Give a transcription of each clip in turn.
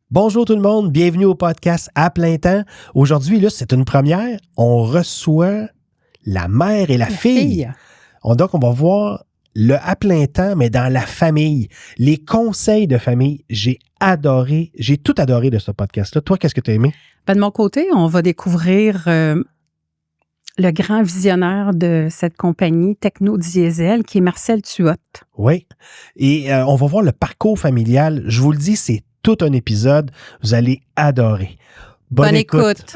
Bonjour tout le monde, bienvenue au podcast À plein temps. Aujourd'hui, là, c'est une première. On reçoit la mère et la fille. Donc, on va voir le À plein temps, mais dans la famille. Les conseils de famille. J'ai tout adoré de ce podcast-là. Toi, qu'est-ce que tu as aimé? Ben, de mon côté, on va découvrir le grand visionnaire de cette compagnie Techno Diesel, qui est Marcel Tuotte. Oui. Et on va voir le parcours familial. Je vous le dis, c'est tout un épisode. Vous allez adorer. Bonne écoute.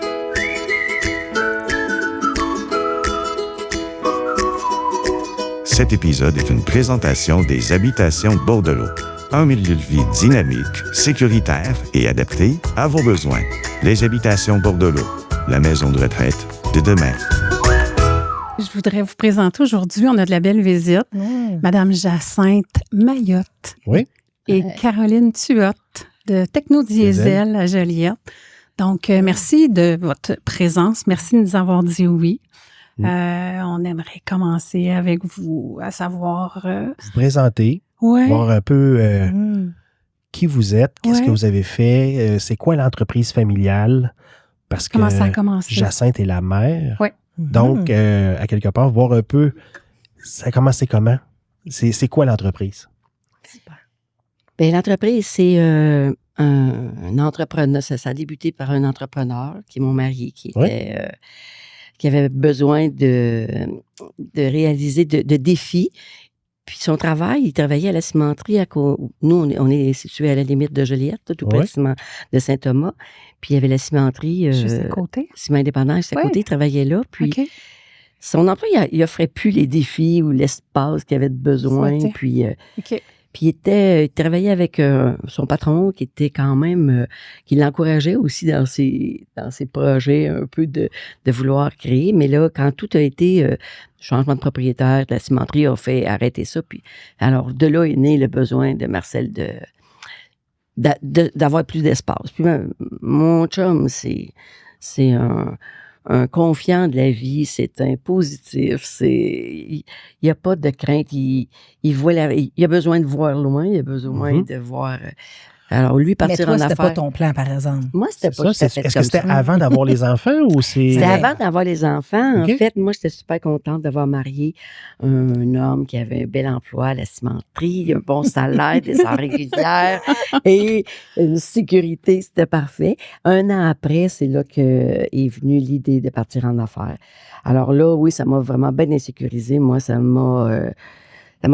Cet épisode est une présentation des Habitations Bordelot. Un milieu de vie dynamique, sécuritaire et adapté à vos besoins. Les Habitations Bordelot, la maison de retraite de demain. Je voudrais vous présenter aujourd'hui, on a de la belle visite, Madame Jacinthe Mayotte et Caroline Tuotte de Techno Diesel à Joliette. Donc, merci de votre présence. Merci de nous avoir dit oui. On aimerait commencer avec vous, à savoir... vous présenter, voir un peu qui vous êtes, qu'est-ce que vous avez fait, c'est quoi l'entreprise familiale, parce que comment ça a commencé? Jacinthe est la mère. Oui. Donc, à quelque part, voir un peu, ça a commencé comment? C'est quoi l'entreprise? Super. Bien, l'entreprise, c'est un entrepreneur. Ça a débuté par un entrepreneur, qui est mon mari, qui avait besoin de réaliser de défis. Puis son travail, il travaillait à la cimenterie. Nous, on est situé à la limite de Joliette, tout près de Saint-Thomas. Puis il y avait la cimenterie. Juste à côté. Ciment indépendant, juste à côté. Il travaillait là. Puis son emploi, il offrait plus les défis ou l'espace qu'il avait de besoin. Puis il travaillait avec son patron qui était quand même, qui l'encourageait aussi dans ses projets un peu de vouloir créer. Mais là, quand tout a été changement de propriétaire, la cimenterie a fait arrêter ça. Puis alors, de là est né le besoin de Marcel d'avoir plus d'espace. Puis mon chum, c'est un confiant de la vie, c'est un positif, il n'y a pas de crainte, il a besoin de voir loin, il a besoin de voir... Alors, lui, partir en affaires... Mais toi, c'était pas ton plan, par exemple. Moi, c'était pas tout à fait comme ça. Est-ce que c'était avant d'avoir les enfants ou c'est... C'était avant d'avoir les enfants. En fait, moi, j'étais super contente d'avoir marié un homme qui avait un bel emploi à la cimenterie, un bon salaire, des heures régulières et une sécurité, c'était parfait. Un an après, c'est là qu'est venue l'idée de partir en affaires. Alors là, oui, ça m'a vraiment bien insécurisée. Moi, ça m'a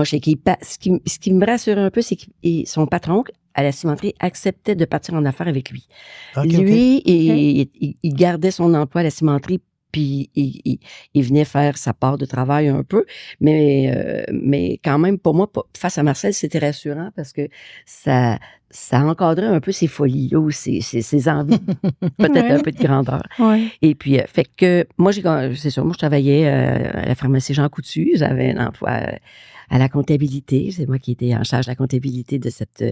shaké. Ce qui me rassure un peu, c'est que son patron, à la cimenterie, acceptait de partir en affaires avec lui. Il gardait son emploi à la cimenterie, puis il venait faire sa part de travail un peu. Mais quand même, pour moi, face à Marcel, c'était rassurant parce que ça encadrait un peu ses folies, là, ou ses envies, peut-être un peu de grandeur. Et puis, fait que moi, c'est sûr, moi, je travaillais à la pharmacie Jean Coutu. J'avais un emploi à la comptabilité. C'est moi qui étais en charge de la comptabilité de cet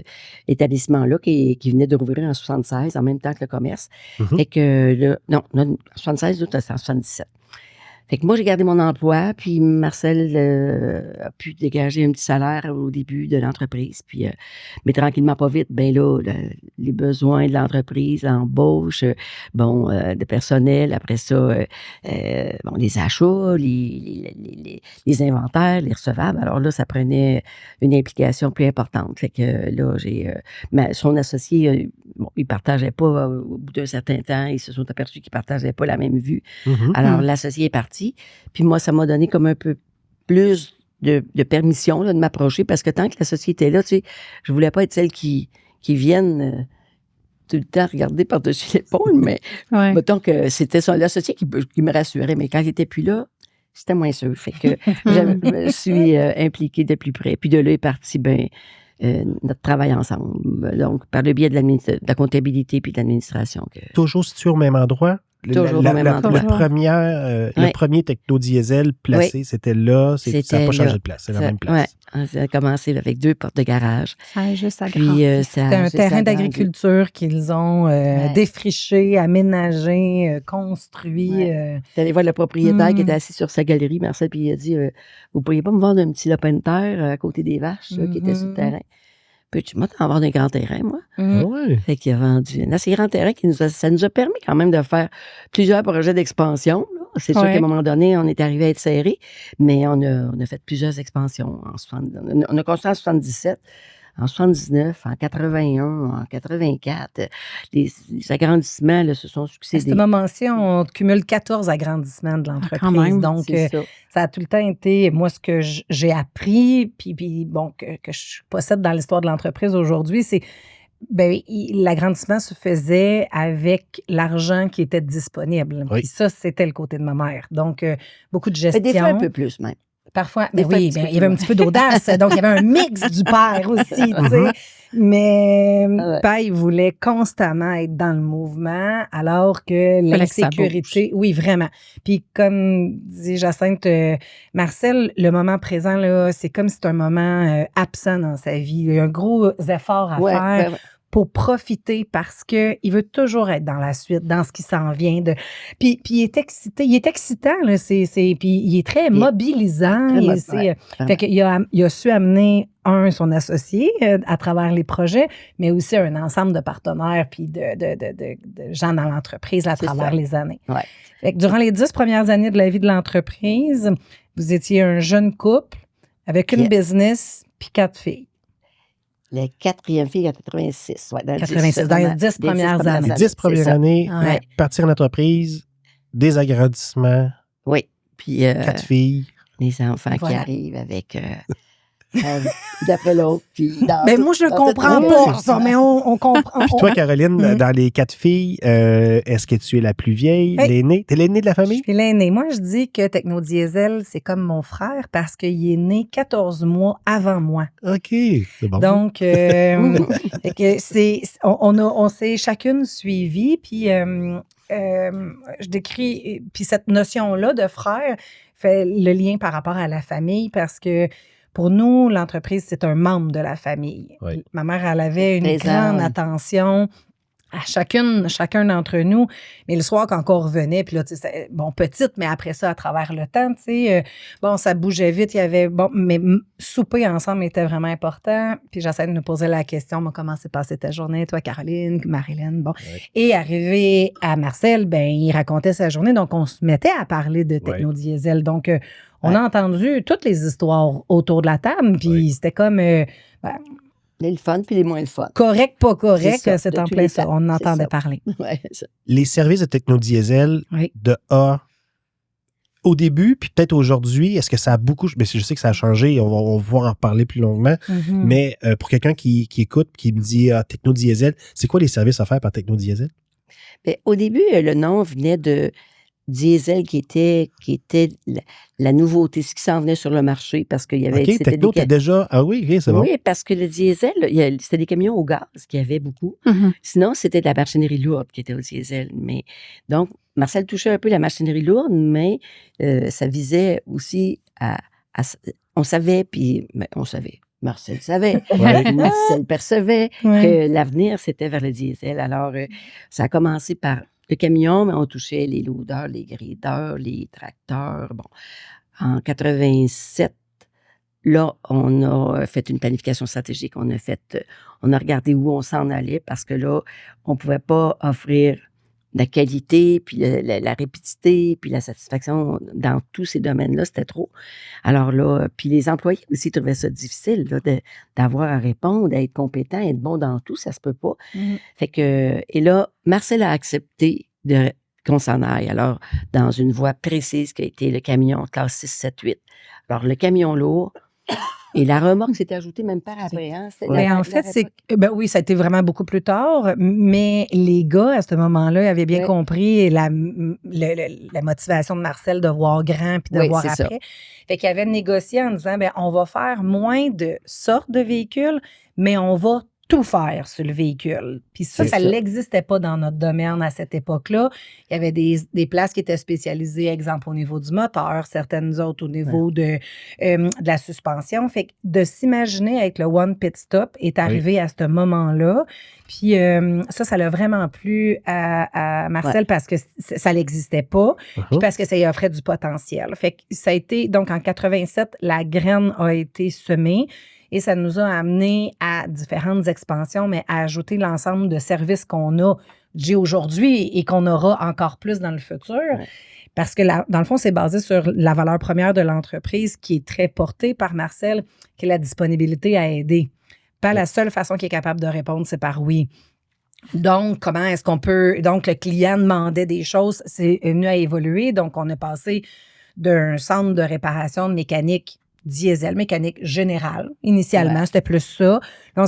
établissement-là qui venait de rouvrir en 76, en même temps que le commerce. Fait que en 76, d'autres, c'est en 77. Fait que moi, j'ai gardé mon emploi, puis Marcel a pu dégager un petit salaire au début de l'entreprise. Puis, mais tranquillement, pas vite, ben là, les besoins de l'entreprise, l'embauche, de personnel, après ça, les achats, les inventaires, les recevables. Alors là, ça prenait une implication plus importante. Fait que là, son associé, il partageait pas, au bout d'un certain temps, ils se sont aperçus qu'ils partageaient pas la même vue. Alors, l'associé est parti. Puis moi, ça m'a donné comme un peu plus de permission là, de m'approcher parce que tant que l'associé était là, tu sais, je voulais pas être celle qui vienne tout le temps regarder par-dessus l'épaule, mais mettons que c'était l'associé qui me rassurait. Mais quand il était plus là, c'était moins sûr. Fait que je me suis impliquée de plus près. Puis de là est parti, notre travail ensemble. Donc, par le biais de la comptabilité puis de l'administration. Toujours situé au même endroit? Toujours au même endroit. Le premier Techno Diesel placé, c'était là. Ça n'a pas changé de place. C'est la même place. Oui, ça a commencé avec 2 portes de garage. Ça a juste agrandi. C'était un terrain d'agriculture qu'ils ont défriché, aménagé, construit. J'allais voir le propriétaire qui était assis sur sa galerie, Marcel, puis il a dit vous ne pourriez pas me vendre un petit lopin de terre à côté des vaches qui était sur le terrain? peux-tu avoir des grands terrains, moi? Ouais. Fait qu'il a vendu un assez grand terrain ça nous a permis quand même de faire plusieurs projets d'expansion. Là. C'est sûr qu'à un moment donné, on est arrivé à être serré, mais on a fait plusieurs expansions. On a construit en 77, en 79, en 81, en 84. Les agrandissements là, se sont succédés. À ce moment-ci, on cumule 14 agrandissements de l'entreprise. Donc, ça a tout le temps été, moi, ce que j'ai appris, puis bon, que je possède dans l'histoire de l'entreprise aujourd'hui, c'est l'agrandissement se faisait avec l'argent qui était disponible. Oui. Puis ça, c'était le côté de ma mère. Donc, beaucoup de gestion. Des fois, un peu plus même. Parfois, il y avait un petit peu d'audace. Donc, il y avait un mix du père aussi, tu sais. Mais père, il voulait constamment être dans le mouvement, alors que l'insécurité... Oui, vraiment. Puis, comme dit Jacinthe, Marcel, le moment présent, là, c'est comme si c'était un moment absent dans sa vie. Il y a un gros effort à faire. Pour profiter parce qu'il veut toujours être dans la suite, dans ce qui s'en vient. Puis il est excité. Il est excitant, là. Puis il est très mobilisant. Fait qu'il a su amener, son associé à travers les projets, mais aussi un ensemble de partenaires puis de gens dans l'entreprise à travers les années. Ouais. Fait que durant les 10 premières années de la vie de l'entreprise, vous étiez un jeune couple avec une business puis 4 filles. La 4e fille en 86. Ouais, dans 86, dans les 10 premières années. Les 10 premières années, partir en entreprise, des agrandissements. Oui. Puis 4 filles. Les enfants qui arrivent avec... d'après l'autre. Mais moi, je ne comprends pas ça, mais on comprend. Puis toi, Caroline, dans les 4 filles, est-ce que tu es la plus vieille, l'aînée? T'es l'aînée de la famille? Je suis l'aînée. Moi, je dis que Technodiesel, c'est comme mon frère parce qu'il est né 14 mois avant moi. OK, c'est bon. Donc, on s'est chacune suivies, puis je décris, puis cette notion-là de frère fait le lien par rapport à la famille parce que pour nous, l'entreprise, c'est un membre de la famille. Oui. Ma mère, elle avait une grande attention à chacun d'entre nous. Mais le soir, quand on revenait, puis là, tu sais, petite, mais après ça, à travers le temps, tu sais, ça bougeait vite, il y avait, mais souper ensemble était vraiment important. Puis j'essaie de nous poser la question, comment s'est passée ta journée, toi, Caroline, Marilyn, Et arrivé à Marcel, il racontait sa journée, donc on se mettait à parler de Technodiesel. Donc, on a entendu toutes les histoires autour de la table, puis c'était comme... les le fun, puis les moins le fun. Correct, pas correct, c'est en plein ça. On entendait parler. Ouais, ça. Les services de Technodiesel de A, au début, puis peut-être aujourd'hui, est-ce que ça a beaucoup... Mais je sais que ça a changé, on va pouvoir en reparler plus longuement, mais pour quelqu'un qui écoute, qui me dit Technodiesel, c'est quoi les services offerts par Technodiesel? Bien, au début, le nom venait de... Diesel qui était la nouveauté, ce qui s'en venait sur le marché parce qu'il y avait... OK, Techno, t'es déjà... Ah oui, c'est bon. Oui, parce que le diesel, c'était des camions au gaz qu'il y avait beaucoup. Sinon, c'était de la machinerie lourde qui était au diesel. Mais, donc, Marcel touchait un peu la machinerie lourde, mais ça visait aussi à on savait, puis on savait. Marcel savait. Marcel percevait que l'avenir, c'était vers le diesel. Alors, ça a commencé par... le camion, mais on touchait les loaders, les gradeurs, les tracteurs. Bon, en 87, là, on a fait une planification stratégique. On a regardé où on s'en allait parce que là, on ne pouvait pas offrir la qualité, puis la rapidité, puis la satisfaction dans tous ces domaines-là, c'était trop. Alors là, puis les employés aussi trouvaient ça difficile là, d'avoir à répondre, d'être compétent, être bon dans tout, ça se peut pas. Fait que, et là, Marcel a accepté qu'on s'en aille. Alors, dans une voie précise qui a été le camion classe 6, 7, 8. Alors, le camion lourd, et la remorque s'est ajoutée même par après. Hein? En fait, oui, ça a été vraiment beaucoup plus tard, mais les gars, à ce moment-là, avaient bien compris la motivation de Marcel de voir grand puis de voir après. Ça. Fait qu'ils avaient négocié en disant, on va faire moins de sortes de véhicules, mais on va tout faire sur le véhicule. Puis ça n'existait pas dans notre domaine à cette époque-là. Il y avait des places qui étaient spécialisées, exemple, au niveau du moteur, certaines autres au niveau de la suspension. Fait que de s'imaginer avec le One Pit Stop est arrivé à ce moment-là. Puis ça l'a vraiment plu à Marcel parce que ça n'existait pas, puis parce que ça y offrait du potentiel. Fait que ça a été, donc en 87, la graine a été semée. Et ça nous a amené à différentes expansions, mais à ajouter l'ensemble de services qu'on a aujourd'hui et qu'on aura encore plus dans le futur. Ouais. Parce que, dans le fond, c'est basé sur la valeur première de l'entreprise qui est très portée par Marcel, qui est la disponibilité à aider. Pas la seule façon qu'il est capable de répondre, c'est par oui. Donc, comment est-ce qu'on peut... Donc, le client demandait des choses, c'est venu à évoluer. Donc, on est passé d'un centre de réparation de mécanique diesel, mécanique générale. Initialement, c'était plus ça. Là,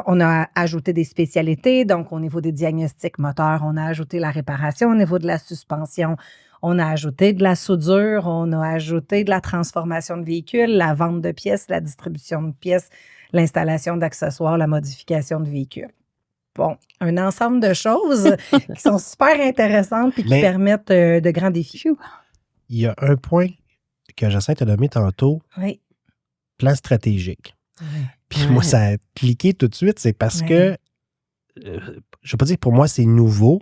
on a ajouté des spécialités. Donc, au niveau des diagnostics moteurs, on a ajouté la réparation. Au niveau de la suspension, on a ajouté de la soudure. On a ajouté de la transformation de véhicules, la vente de pièces, la distribution de pièces, l'installation d'accessoires, la modification de véhicules. Bon, un ensemble de choses qui sont super intéressantes et qui permettent de grands défis. Il y a un point que Jacinthe a nommé tantôt, plan stratégique. Puis moi, ça a cliqué tout de suite, c'est parce que, je ne veux pas dire que pour moi, c'est nouveau,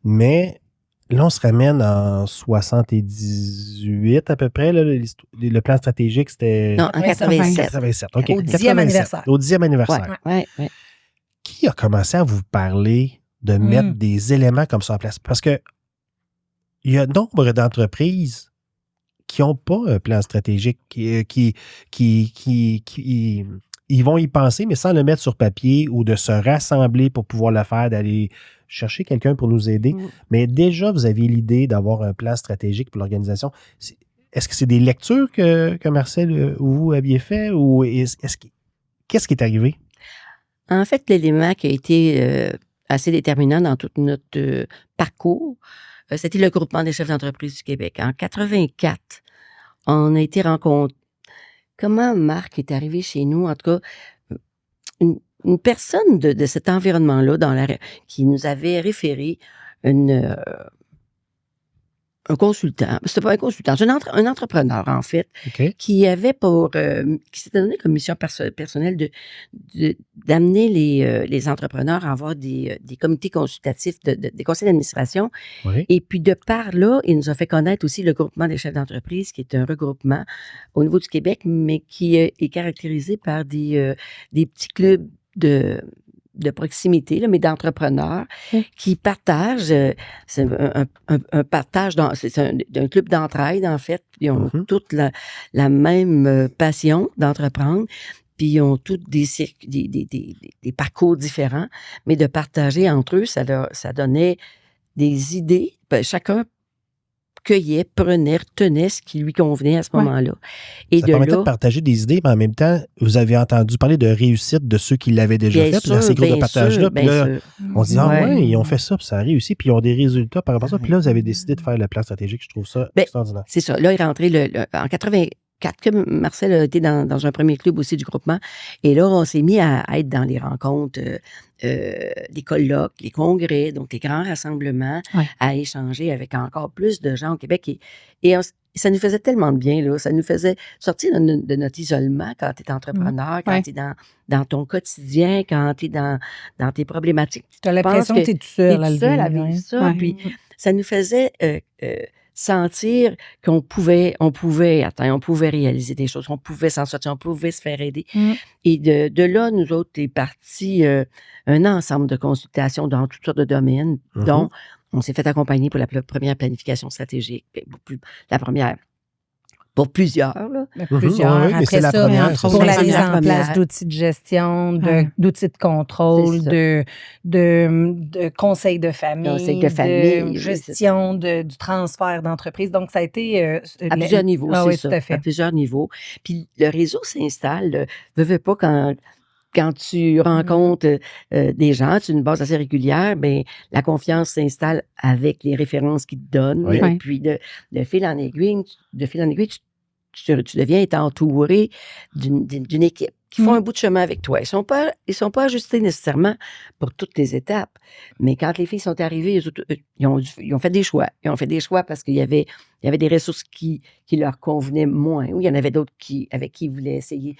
mais là, on se ramène en 78 à peu près. Là, le plan stratégique, c'était... Non, en 87. 87, OK. Au 10e anniversaire. Au 10e anniversaire. Oui. Qui a commencé à vous parler de mettre des éléments comme ça en place? Parce que il y a nombre d'entreprises qui n'ont pas un plan stratégique, qui ils vont y penser, mais sans le mettre sur papier ou de se rassembler pour pouvoir le faire, d'aller chercher quelqu'un pour nous aider. Mais déjà, vous aviez l'idée d'avoir un plan stratégique pour l'organisation. Est-ce que c'est des lectures que Marcel ou vous aviez fait ou qu'est-ce qui est arrivé? En fait, l'élément qui a été assez déterminant dans tout notre parcours, c'était le groupement des chefs d'entreprise du Québec. En 84, on a été rencontrés. Comment Marc est arrivé chez nous? En tout cas, une personne de cet environnement-là qui nous avait référé un consultant. C'était pas un consultant, c'est un entrepreneur, en fait, qui avait qui s'était donné comme mission personnelle d'amener les entrepreneurs à avoir des comités consultatifs, des conseils d'administration. Oui. Et puis, de par là, il nous a fait connaître aussi le groupement des chefs d'entreprise, qui est un regroupement au niveau du Québec, mais qui est caractérisé par des petits clubs de proximité, là, mais d'entrepreneurs qui partagent, c'est un partage, c'est un club d'entraide, en fait. Ils ont toute la même passion d'entreprendre, puis ils ont tous des parcours différents, mais de partager entre eux, ça donnait des idées. Chacun cueillait, prenait, retenait ce qui lui convenait à ce moment-là. Et ça permettait de partager des idées, mais en même temps, vous avez entendu parler de réussite de ceux qui l'avaient déjà fait, dans ces groupes de partage-là. Puis là, on se dit, ils ont fait ça, puis ça a réussi, puis ils ont des résultats par rapport à ça. Puis là, vous avez décidé de faire le plan stratégique. Je trouve ça extraordinaire. C'est ça. Là, il est rentré en 84, que Marcel a été dans un premier club aussi du groupement. Et là, on s'est mis à être dans les rencontres, les colloques, les congrès, donc les grands rassemblements, à échanger avec encore plus de gens au Québec. Et ça nous faisait tellement de bien, là. Ça nous faisait sortir de notre isolement quand tu es entrepreneur, quand tu es dans ton quotidien, quand tu es dans tes problématiques. Tu as l'impression que tu es tout seul à vivre ça. Puis ça nous faisait sentir qu'on pouvait atteindre, on pouvait réaliser des choses, on pouvait s'en sortir, on pouvait se faire aider. Et de là, nous autres, est parti un ensemble de consultations dans toutes sortes de domaines, dont on s'est fait accompagner pour la première planification stratégique, la première. Pour plusieurs, là. Plusieurs. Après ça, pour la mise en place d'outils de gestion, d'outils de contrôle, de conseils de famille, de gestion du transfert d'entreprise. Donc, ça a été... à plusieurs niveaux, c'est ça. Tout à fait. À plusieurs niveaux. Puis, le réseau s'installe. Veux pas quand tu rencontres des gens, tu as une base assez régulière, bien, la confiance s'installe avec les références qu'ils te donnent. Et puis, de fil en aiguille, tu deviens être entouré d'une équipe qui font un bout de chemin avec toi. Ils sont pas ajustés nécessairement pour toutes les étapes. Mais quand les filles sont arrivées, ils ont fait des choix. Ils ont fait des choix parce qu'il y avait des ressources qui leur convenaient moins. Ou il y en avait d'autres avec qui ils voulaient essayer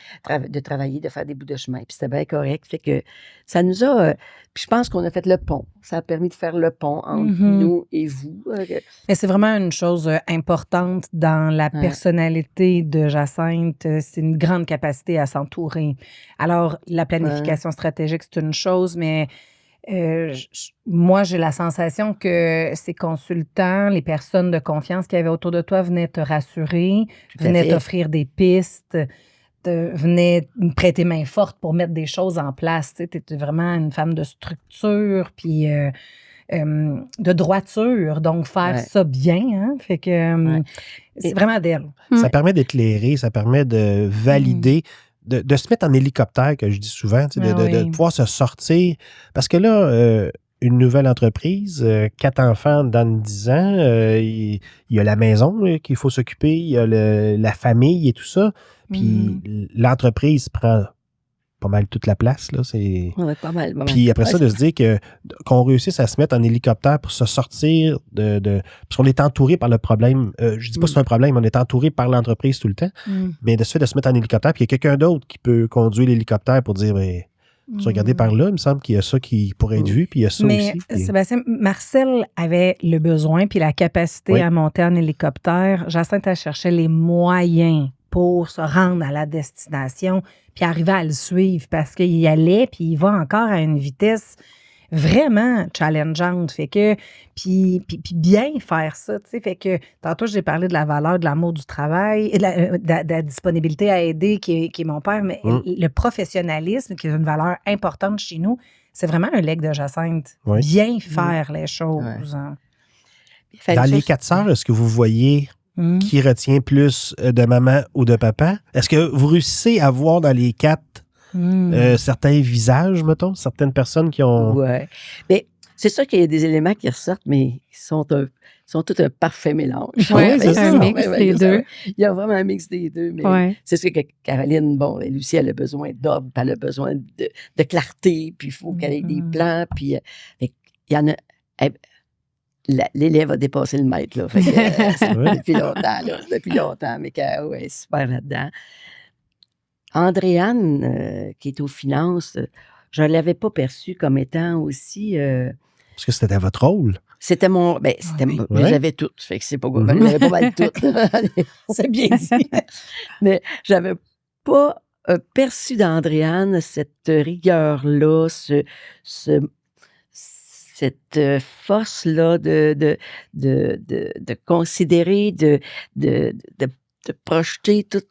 de travailler, de faire des bouts de chemin. Puis c'était bien correct. Fait que ça nous a... puis je pense qu'on a fait le pont. Ça a permis de faire le pont entre nous et vous. Et c'est vraiment une chose importante dans la personnalité de Jacinthe. C'est une grande capacité à s'entourer rencontrer. Alors, la planification stratégique, c'est une chose, mais moi, j'ai la sensation que ces consultants, les personnes de confiance qu'il y avait autour de toi venaient te rassurer, venaient t'offrir des pistes, venaient prêter main forte pour mettre des choses en place. Tu étais vraiment une femme de structure, puis de droiture, donc faire ça bien, hein? Fait que c'est vraiment d'elle. Ça permet d'éclairer, ça permet de valider, de se mettre en hélicoptère, que je dis souvent, de pouvoir se sortir. Parce que là, une nouvelle entreprise, 4 enfants dans 10 ans, il y a la maison qu'il faut s'occuper, il y a la famille et tout ça. Puis l'entreprise prend pas mal toute la place, là. Pas mal. Puis après ça, de se dire qu'on réussisse à se mettre en hélicoptère pour se sortir parce qu'on est entouré par le problème. Je dis pas que c'est un problème, on est entouré par l'entreprise tout le temps, mais de se mettre en hélicoptère, puis il y a quelqu'un d'autre qui peut conduire l'hélicoptère pour dire, tu regardez par là, il me semble qu'il y a ça qui pourrait être vu, puis il y a ça aussi. Mais Sébastien, Marcel avait le besoin puis la capacité à monter en hélicoptère. Jacinthe a cherché les moyens pour se rendre à la destination puis arriver à le suivre parce qu'il y allait puis il va encore à une vitesse vraiment challengeante. Fait que, puis bien faire ça, tu sais. Fait que, tantôt, j'ai parlé de la valeur de l'amour du travail, et de la disponibilité à aider qui est mon père, mais le professionnalisme, qui est une valeur importante chez nous, c'est vraiment un legs de Jacinthe. Bien faire les choses. Dans les 4 sœurs, est-ce que vous voyez qui retient plus de maman ou de papa? Est-ce que vous réussissez à voir dans les 4 certains visages, mettons, certaines personnes qui ont... Oui. Mais c'est sûr qu'il y a des éléments qui ressortent, mais qui sont tous un parfait mélange. Oui, c'est un mix des deux. Il y a vraiment un mix des deux, mais c'est sûr que Caroline, Lucie, elle a besoin d'ordre, elle a besoin de clarté, puis il faut qu'elle ait des plans, puis il y en a... L'élève a dépassé le maître, là. Fait que, depuis longtemps, mais Caro est super là-dedans. Andréane, qui est aux finances, je ne l'avais pas perçue comme étant aussi... Parce que c'était votre rôle. C'était mon... j'avais tout. Fait que c'est pas... J'avais pas mal tout. C'est bien dit. Mais j'avais pas perçu d'Andréane cette rigueur-là, cette force-là de considérer, de projeter tout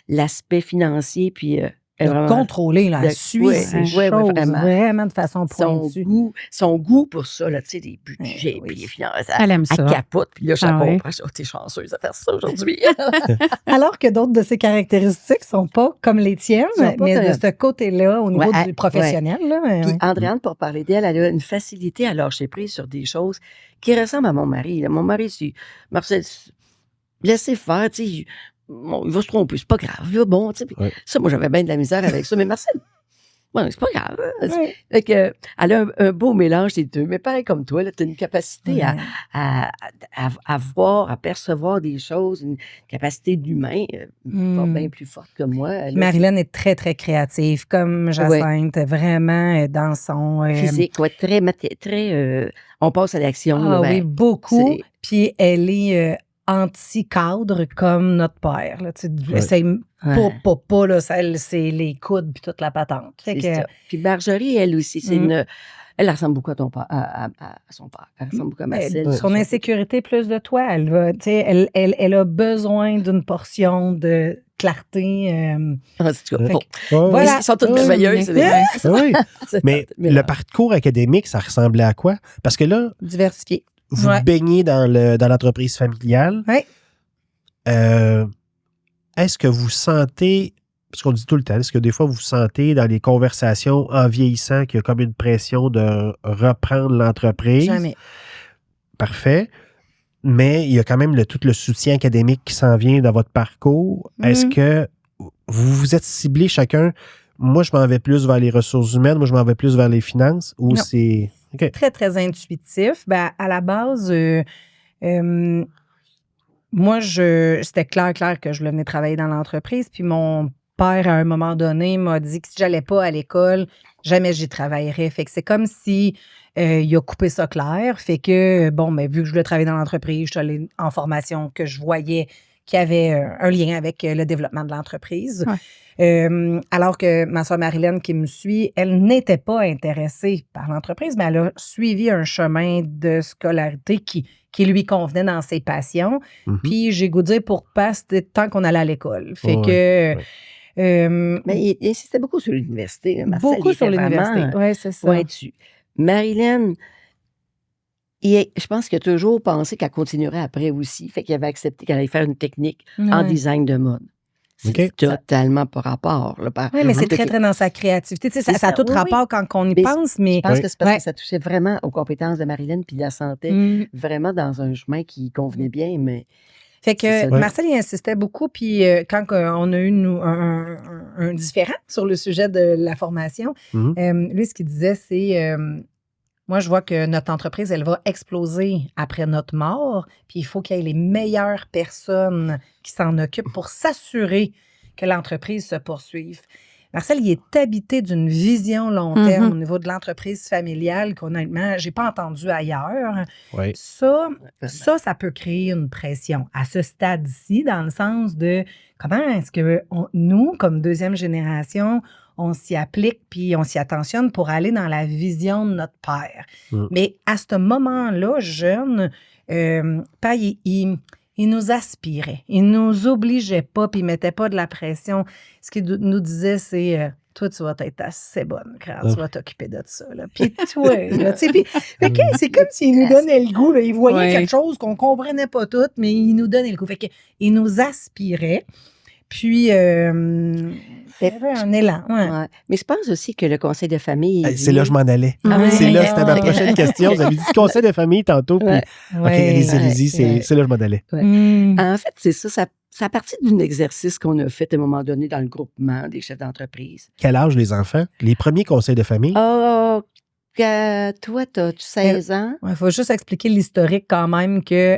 l'aspect financier, puis de contrôler, là, suivre ces choses vraiment de façon pointue. Son goût pour ça, là, tu sais, les budgets, puis les finances, elle aime ça. Elle capote, puis là, chaque fois, t'es chanceuse à faire ça aujourd'hui. Alors que d'autres de ses caractéristiques ne sont pas comme les tiennes, mais de ce côté-là, au niveau du professionnel. Là, puis Andréane, pour parler d'elle, elle a une facilité à lâcher prise sur des choses qui ressemblent à mon mari. Là. Mon mari, c'est Marcel, laissez faire, tu sais, il va se tromper, c'est pas grave. Là, bon, tu sais, ça, moi, j'avais bien de la misère avec ça, mais Marcel, c'est pas grave. Fait que, elle a un beau mélange des deux, mais pareil comme toi, tu as une capacité à voir, à percevoir des choses, une capacité d'humain bien plus forte que moi. Marilyn est très, très créative, comme Jacinthe, vraiment dans son... physique, très on passe à l'action. Ah oui, beaucoup. Puis elle est... anti-cadre comme notre père. Là, pas là, c'est les coudes puis toute la patente. Fait que, puis Marjorie, elle aussi, elle ressemble beaucoup à ton père, à son père. Elle ressemble beaucoup à Marcel. Son insécurité plus de toi. Elle a besoin d'une portion de clarté. Voilà. Ils sont toutes merveilleuses. Mais le parcours académique, ça ressemblait à quoi? Parce que là... Diversifié. Vous baignez dans l'entreprise familiale. Oui. Est-ce que vous sentez, parce qu'on dit tout le temps, est-ce que des fois vous sentez dans les conversations en vieillissant qu'il y a comme une pression de reprendre l'entreprise? Jamais. Parfait. Mais il y a quand même tout le soutien académique qui s'en vient dans votre parcours. Est-ce que vous vous êtes ciblés chacun? Moi, je m'en vais plus vers les ressources humaines. Moi, je m'en vais plus vers les finances. Ou c'est... Okay. Très, très intuitif. Ben, à la base, moi, c'était clair que je venais travailler dans l'entreprise. Puis mon père, à un moment donné, m'a dit que si j'allais pas à l'école, jamais j'y travaillerais. Fait que c'est comme si il a coupé ça clair. Fait que, vu que je voulais travailler dans l'entreprise, je suis allée en formation, que je voyais qui avait un lien avec le développement de l'entreprise. Alors que ma soeur Marilyn, qui me suit, elle n'était pas intéressée par l'entreprise, mais elle a suivi un chemin de scolarité qui lui convenait dans ses passions. Puis j'ai goût de dire pour pas, c'était tant qu'on allait à l'école. Fait que... mais il insistait beaucoup sur l'université. Marcel, beaucoup sur l'université, oui, c'est ça. Marilyn, je pense qu'il a toujours pensé qu'elle continuerait après aussi. Fait qu'il avait accepté qu'elle allait faire une technique en design de mode. C'est totalement par rapport. Oui, mais c'est très, très dans sa créativité. Tu sais, ça a tout rapport quand on y pense, mais... Je pense que c'est parce que ça touchait vraiment aux compétences de Marilyn puis la sentait vraiment dans un chemin qui convenait bien, mais... Fait que Marcel, il insistait beaucoup, puis quand on a eu un différend sur le sujet de la formation, lui, ce qu'il disait, c'est... moi, je vois que notre entreprise, elle va exploser après notre mort, puis il faut qu'il y ait les meilleures personnes qui s'en occupent pour s'assurer que l'entreprise se poursuive. Marcel, il est habité d'une vision long terme au niveau de l'entreprise familiale qu'honnêtement, je n'ai pas entendu ailleurs. Ça peut créer une pression à ce stade-ci, dans le sens de comment est-ce que nous, comme deuxième génération, on s'y applique puis on s'y attentionne pour aller dans la vision de notre père. Mais à ce moment-là, jeune, il nous aspirait. Il nous obligeait pas puis il mettait pas de la pression. Ce qu'il nous disait, c'est toi, tu vas être assez bonne quand tu vas t'occuper de ça. Là. Puis toi, là, tu sais, c'est comme s'il nous donnait le goût. Là. Il voyait quelque chose qu'on comprenait pas tout, mais il nous donnait le goût. Fait qu'il nous aspirait. Puis, il y avait un élan. Mais je pense aussi que le conseil de famille... C'est là que je m'en allais. C'était ma prochaine question. Vous avez dit conseil de famille tantôt. Puis... OK, allez-y, c'est là que je m'en allais. En fait, c'est ça a parti d'un exercice qu'on a fait à un moment donné dans le groupement des chefs d'entreprise. Quel âge les enfants? Les premiers conseils de famille? Toi, as-tu 16 ans? Il faut juste expliquer l'historique quand même que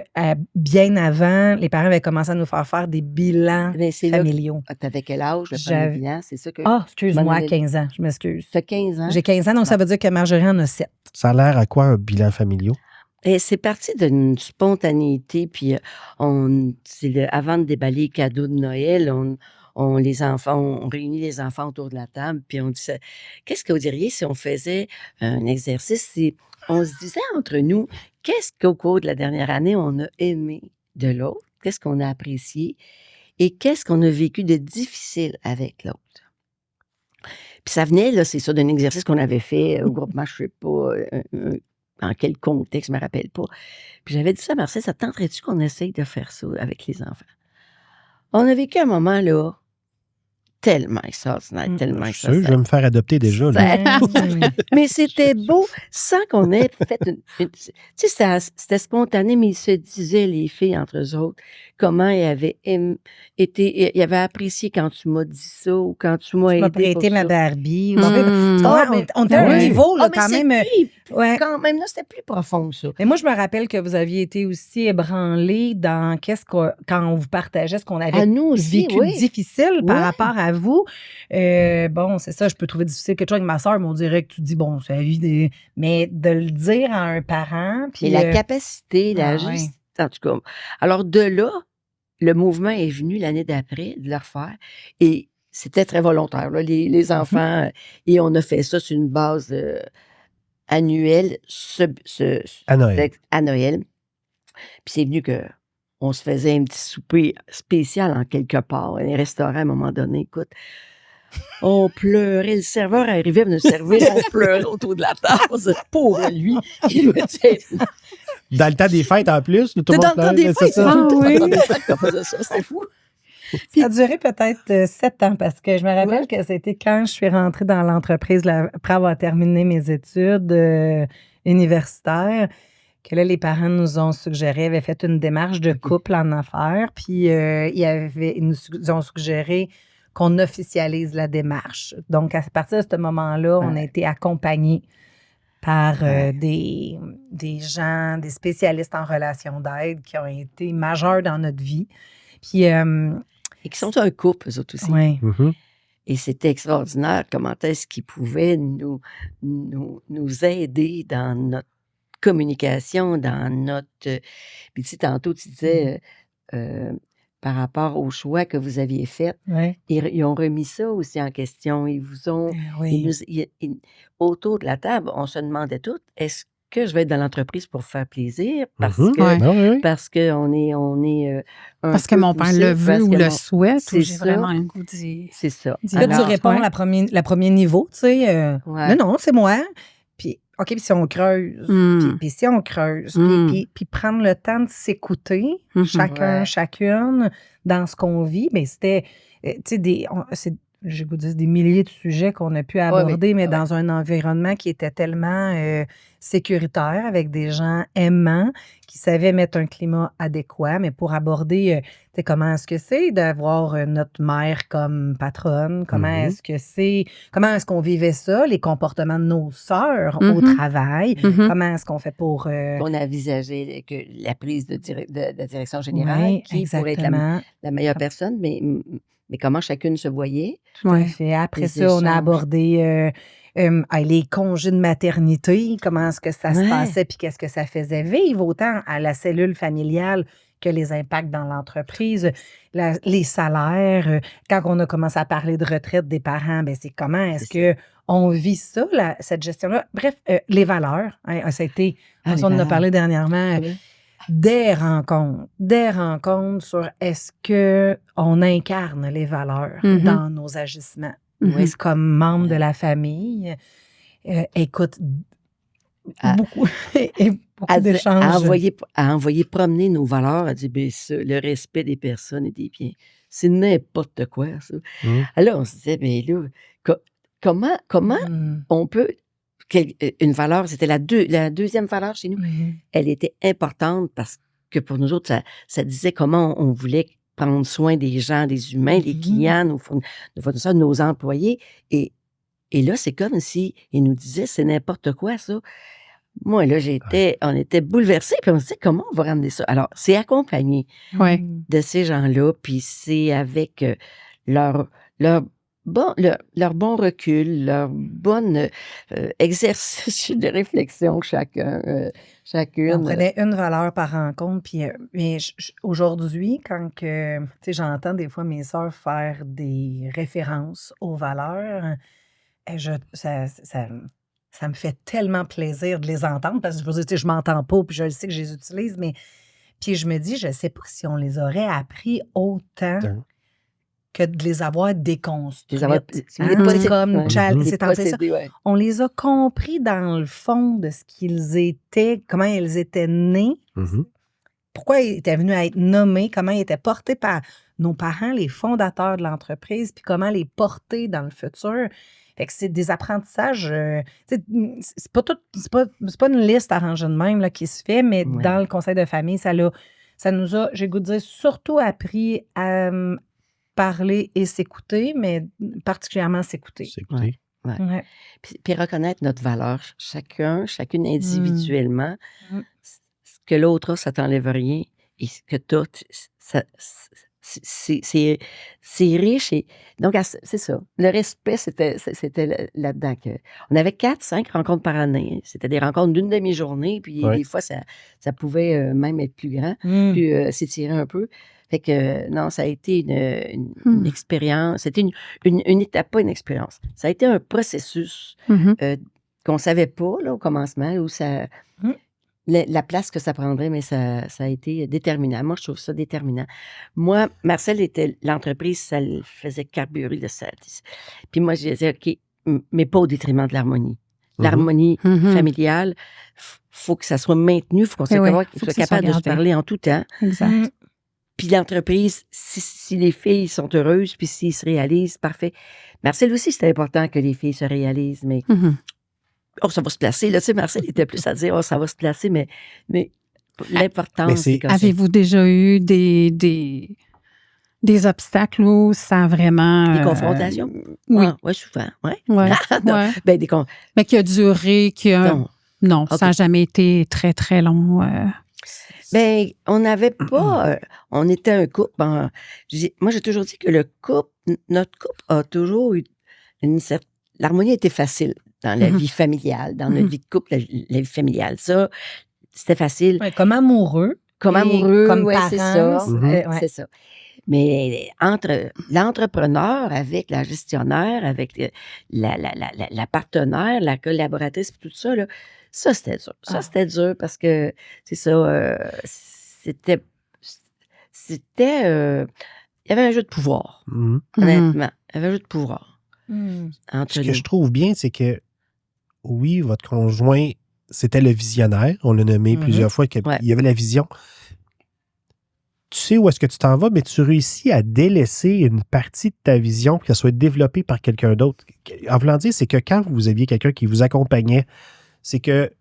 bien avant, les parents avaient commencé à nous faire des bilans familiaux. Tu avais quel âge, le premier bilan? C'est ça que... Excuse-moi, 15 ans, je m'excuse. Tu as 15 ans? J'ai 15 ans, donc ça veut dire que Marjorie en a 7. Ça a l'air à quoi un bilan familial? Et c'est parti d'une spontanéité, puis avant de déballer les cadeaux de Noël, on réunit les enfants autour de la table, puis on disait, qu'est-ce que vous diriez si on faisait un exercice? On se disait entre nous, qu'est-ce qu'au cours de la dernière année, on a aimé de l'autre? Qu'est-ce qu'on a apprécié? Et qu'est-ce qu'on a vécu de difficile avec l'autre? Puis ça venait, là, c'est ça, d'un exercice qu'on avait fait au groupement, je ne sais pas en quel contexte, je ne me rappelle pas. Puis j'avais dit ça à Marcel, ça te tenterait-tu qu'on essaye de faire ça avec les enfants? On a vécu un moment, là, tellement extraordinaire, tellement extraordinaire. Je vais me faire adopter déjà. Là. Mais c'était beau, sans qu'on ait fait une... Tu sais, c'était spontané, mais ils se disaient, les filles, entre eux autres, comment ils avaient ils avaient apprécié quand tu m'as dit ça ou quand tu m'as aidé. Tu m'as prêté ma Barbie. On était à un niveau, là, quand même. Quand même, là, c'était plus profond, ça. Mais moi, je me rappelle que vous aviez été aussi ébranlés dans quand on vous partageait ce qu'on avait vécu difficile par rapport à vous. Bon, c'est ça, je peux trouver difficile quelque chose avec ma soeur, mais on dirait que tu dis, bon, c'est la vie mais de le dire à un parent. Puis la capacité, en tout cas. Alors, de là, le mouvement est venu l'année d'après de le refaire. Et c'était très volontaire, là, les enfants. Et on a fait ça sur une base annuelle à Noël. Puis c'est venu que on se faisait un petit souper spécial en quelque part. Les restaurants, à un moment donné, écoute, on pleurait. Le serveur arrivait à nous servir, on pleurait autour de la table. Pour lui, il me disait... Dans le temps des fêtes, en plus, tout le monde dans le temps des fêtes, qu'on faisait ça, c'était fou. Ça a duré peut-être 7 ans, parce que je me rappelle que c'était quand je suis rentrée dans l'entreprise après avoir terminé mes études universitaires, que là, les parents nous ont suggéré, avaient fait une démarche de couple en affaires, puis ils nous ont suggéré qu'on officialise la démarche. Donc, à partir de ce moment-là, on a été accompagnés par des gens, des spécialistes en relations d'aide qui ont été majeurs dans notre vie. Puis, et qui sont un couple, eux autres aussi. Oui. Et c'était extraordinaire comment est-ce qu'ils pouvaient nous aider dans notre communication, dans notre... Puis tu sais, tantôt, tu disais, par rapport au choix que vous aviez fait. Ils ont remis ça aussi en question. Ils vous ont... autour de la table, on se demandait toutes, est-ce que je vais être dans l'entreprise pour faire plaisir parce que on est parce que mon père le veut ou le souhaite ou j'ai vraiment le goût d'y... C'est ça. Là, tu réponds à la premier niveau, tu sais. Non, c'est moi. Puis, OK, puis si on creuse, puis si on creuse, puis prendre le temps de s'écouter, chacune, dans ce qu'on vit, mais c'était, tu sais, j'ai goût de dire des milliers de sujets qu'on a pu aborder, mais dans un environnement qui était tellement sécuritaire, avec des gens aimants, qui savaient mettre un climat adéquat, mais pour aborder, tu sais, comment est-ce que c'est d'avoir notre mère comme patronne, comment est-ce qu'on vivait ça, les comportements de nos sœurs au travail, comment est-ce qu'on fait pour... On a envisagé que la prise de la direction générale, qui pourrait être la meilleure personne, mais comment chacune se voyait. Tout à fait. Après ça, on a abordé les congés de maternité, comment est-ce que ça se passait, puis qu'est-ce que ça faisait vivre autant à la cellule familiale que les impacts dans l'entreprise, les salaires. Quand on a commencé à parler de retraite des parents, ben c'est comment est-ce qu'on vit ça, cette gestion-là. Bref, les valeurs. Ça a été, on en a parlé dernièrement. Des rencontres sur est-ce qu'on incarne les valeurs dans nos agissements. Est-ce comme membre de la famille, écoute, beaucoup d'échanges. À envoyer promener nos valeurs, à dire, ben, ça, le respect des personnes et des biens, c'est n'importe quoi, ça. Alors, on se disait, ben là, comment on peut... Une valeur, c'était la deuxième valeur chez nous. Elle était importante parce que pour nous autres, ça disait comment on voulait prendre soin des gens, des humains, des clients, nos fournisseurs, nos employés. Et là, c'est comme si ils nous disaient, c'est n'importe quoi, ça. Moi, là, on était bouleversés, puis on se disait, comment on va ramener ça? Alors, c'est accompagné de ces gens-là, puis c'est avec leur bon recul, leur bon exercice de réflexion chacune. On prenait une valeur par rencontre. Puis, mais aujourd'hui, quand j'entends des fois mes sœurs faire des références aux valeurs, ça me fait tellement plaisir de les entendre parce que je veux dire, je m'entends pas, puis je sais que je les utilise, mais puis je me dis, je sais pas si on les aurait appris autant que de les avoir déconstruites. On les a compris dans le fond de ce qu'ils étaient, comment ils étaient nés, pourquoi ils étaient venus à être nommés, comment ils étaient portés par nos parents, les fondateurs de l'entreprise, puis comment les porter dans le futur. Fait que c'est des apprentissages, c'est pas une liste arrangée de même là, qui se fait, mais dans le conseil de famille, ça nous a, j'ai goût de dire, surtout appris à parler et s'écouter, mais particulièrement s'écouter. Puis reconnaître notre valeur, chacune individuellement. Ce que l'autre a, ça t'enlève rien. Et ce que t'as, c'est riche. Et donc, c'est ça. Le respect, c'était là-dedans. On avait 4-5 rencontres par année. C'était des rencontres d'une demi-journée, puis des fois, ça pouvait même être plus grand, puis s'étirer un peu. Fait que, non, ça a été une expérience. C'était une étape, pas une expérience. Ça a été un processus qu'on ne savait pas là, au commencement, où ça... La place que ça prendrait, mais ça a été déterminant. Moi, je trouve ça déterminant. Moi, Marcel était... L'entreprise, ça le faisait carburer de ça. Puis moi, je disais, OK, mais pas au détriment de l'harmonie. L'harmonie familiale, faut que ça soit maintenu, faut qu'on soit capable de se parler en tout temps. Exact. Puis l'entreprise, si les filles sont heureuses, puis s'ils se réalisent, parfait. Marcel aussi, c'était important que les filles se réalisent, mais ça va se placer. Là, tu sais, Marcel était plus à dire, ça va se placer, mais l'important, c'est comme ça. Avez-vous déjà eu des obstacles où ça a vraiment... Des confrontations? Oui. Oui, souvent. Ouais. Ben, mais qui a duré, Non, ça n'a jamais été très, très long. Ben, on n'avait pas... on était un couple. Moi, j'ai toujours dit que notre couple a toujours eu l'harmonie était facile dans la vie familiale, dans notre vie de couple, la vie familiale. Ça, c'était facile. Ouais, comme amoureux. Comme parents. C'est ça. C'est ça. Mais entre l'entrepreneur avec la gestionnaire, avec la partenaire, la collaboratrice, tout ça, là, ça, c'était dur. Ça, c'était dur parce que, c'est ça, c'était... il y avait un jeu de pouvoir, honnêtement. Il y avait un jeu de pouvoir. Ce que je trouve bien, c'est que, oui, votre conjoint, c'était le visionnaire. On l'a nommé plusieurs fois, qu'il y avait la vision. Tu sais où est-ce que tu t'en vas, mais tu réussis à délaisser une partie de ta vision pour qu'elle soit développée par quelqu'un d'autre. En voulant dire, c'est que quand vous aviez quelqu'un qui vous accompagnait, c'est que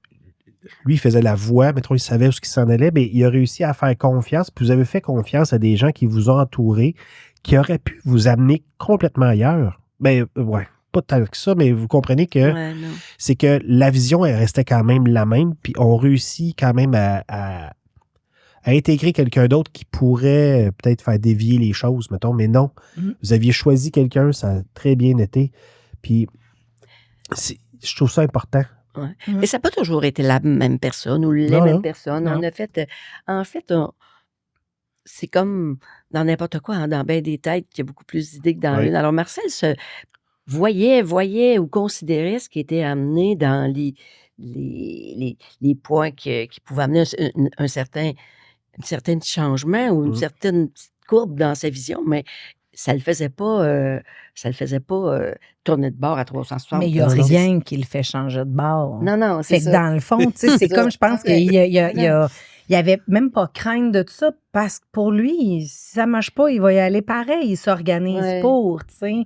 lui, il faisait la voix, mettons, il savait où il s'en allait, mais il a réussi à faire confiance, puis vous avez fait confiance à des gens qui vous ont entouré, qui auraient pu vous amener complètement ailleurs. Ben, ouais, pas tant que ça, mais vous comprenez que c'est que la vision, elle restait quand même la même, puis on réussit quand même à intégrer quelqu'un d'autre qui pourrait peut-être faire dévier les choses, mettons, mais non. Vous aviez choisi quelqu'un, ça a très bien été. Puis, je trouve ça important. Ouais. Mais ça n'a pas toujours été la même personne ou les mêmes personnes. Non. On a fait... en fait, c'est comme dans n'importe quoi, hein, dans bien des têtes, il y a beaucoup plus d'idées que dans l'une. Alors, Marcel se voyait ou considérait ce qui était amené dans les points qui pouvaient amener un certain changement ou une certaine petite courbe dans sa vision, mais ça le faisait pas tourner de bord à 360. Mais il n'y a rien qui le fait changer de bord. Non, c'est ça. Fait que dans le fond, tu sais, c'est comme je pense qu'il y avait même pas crainte de tout ça parce que pour lui, si ça marche pas, il va y aller pareil, il s'organise pour, tu sais.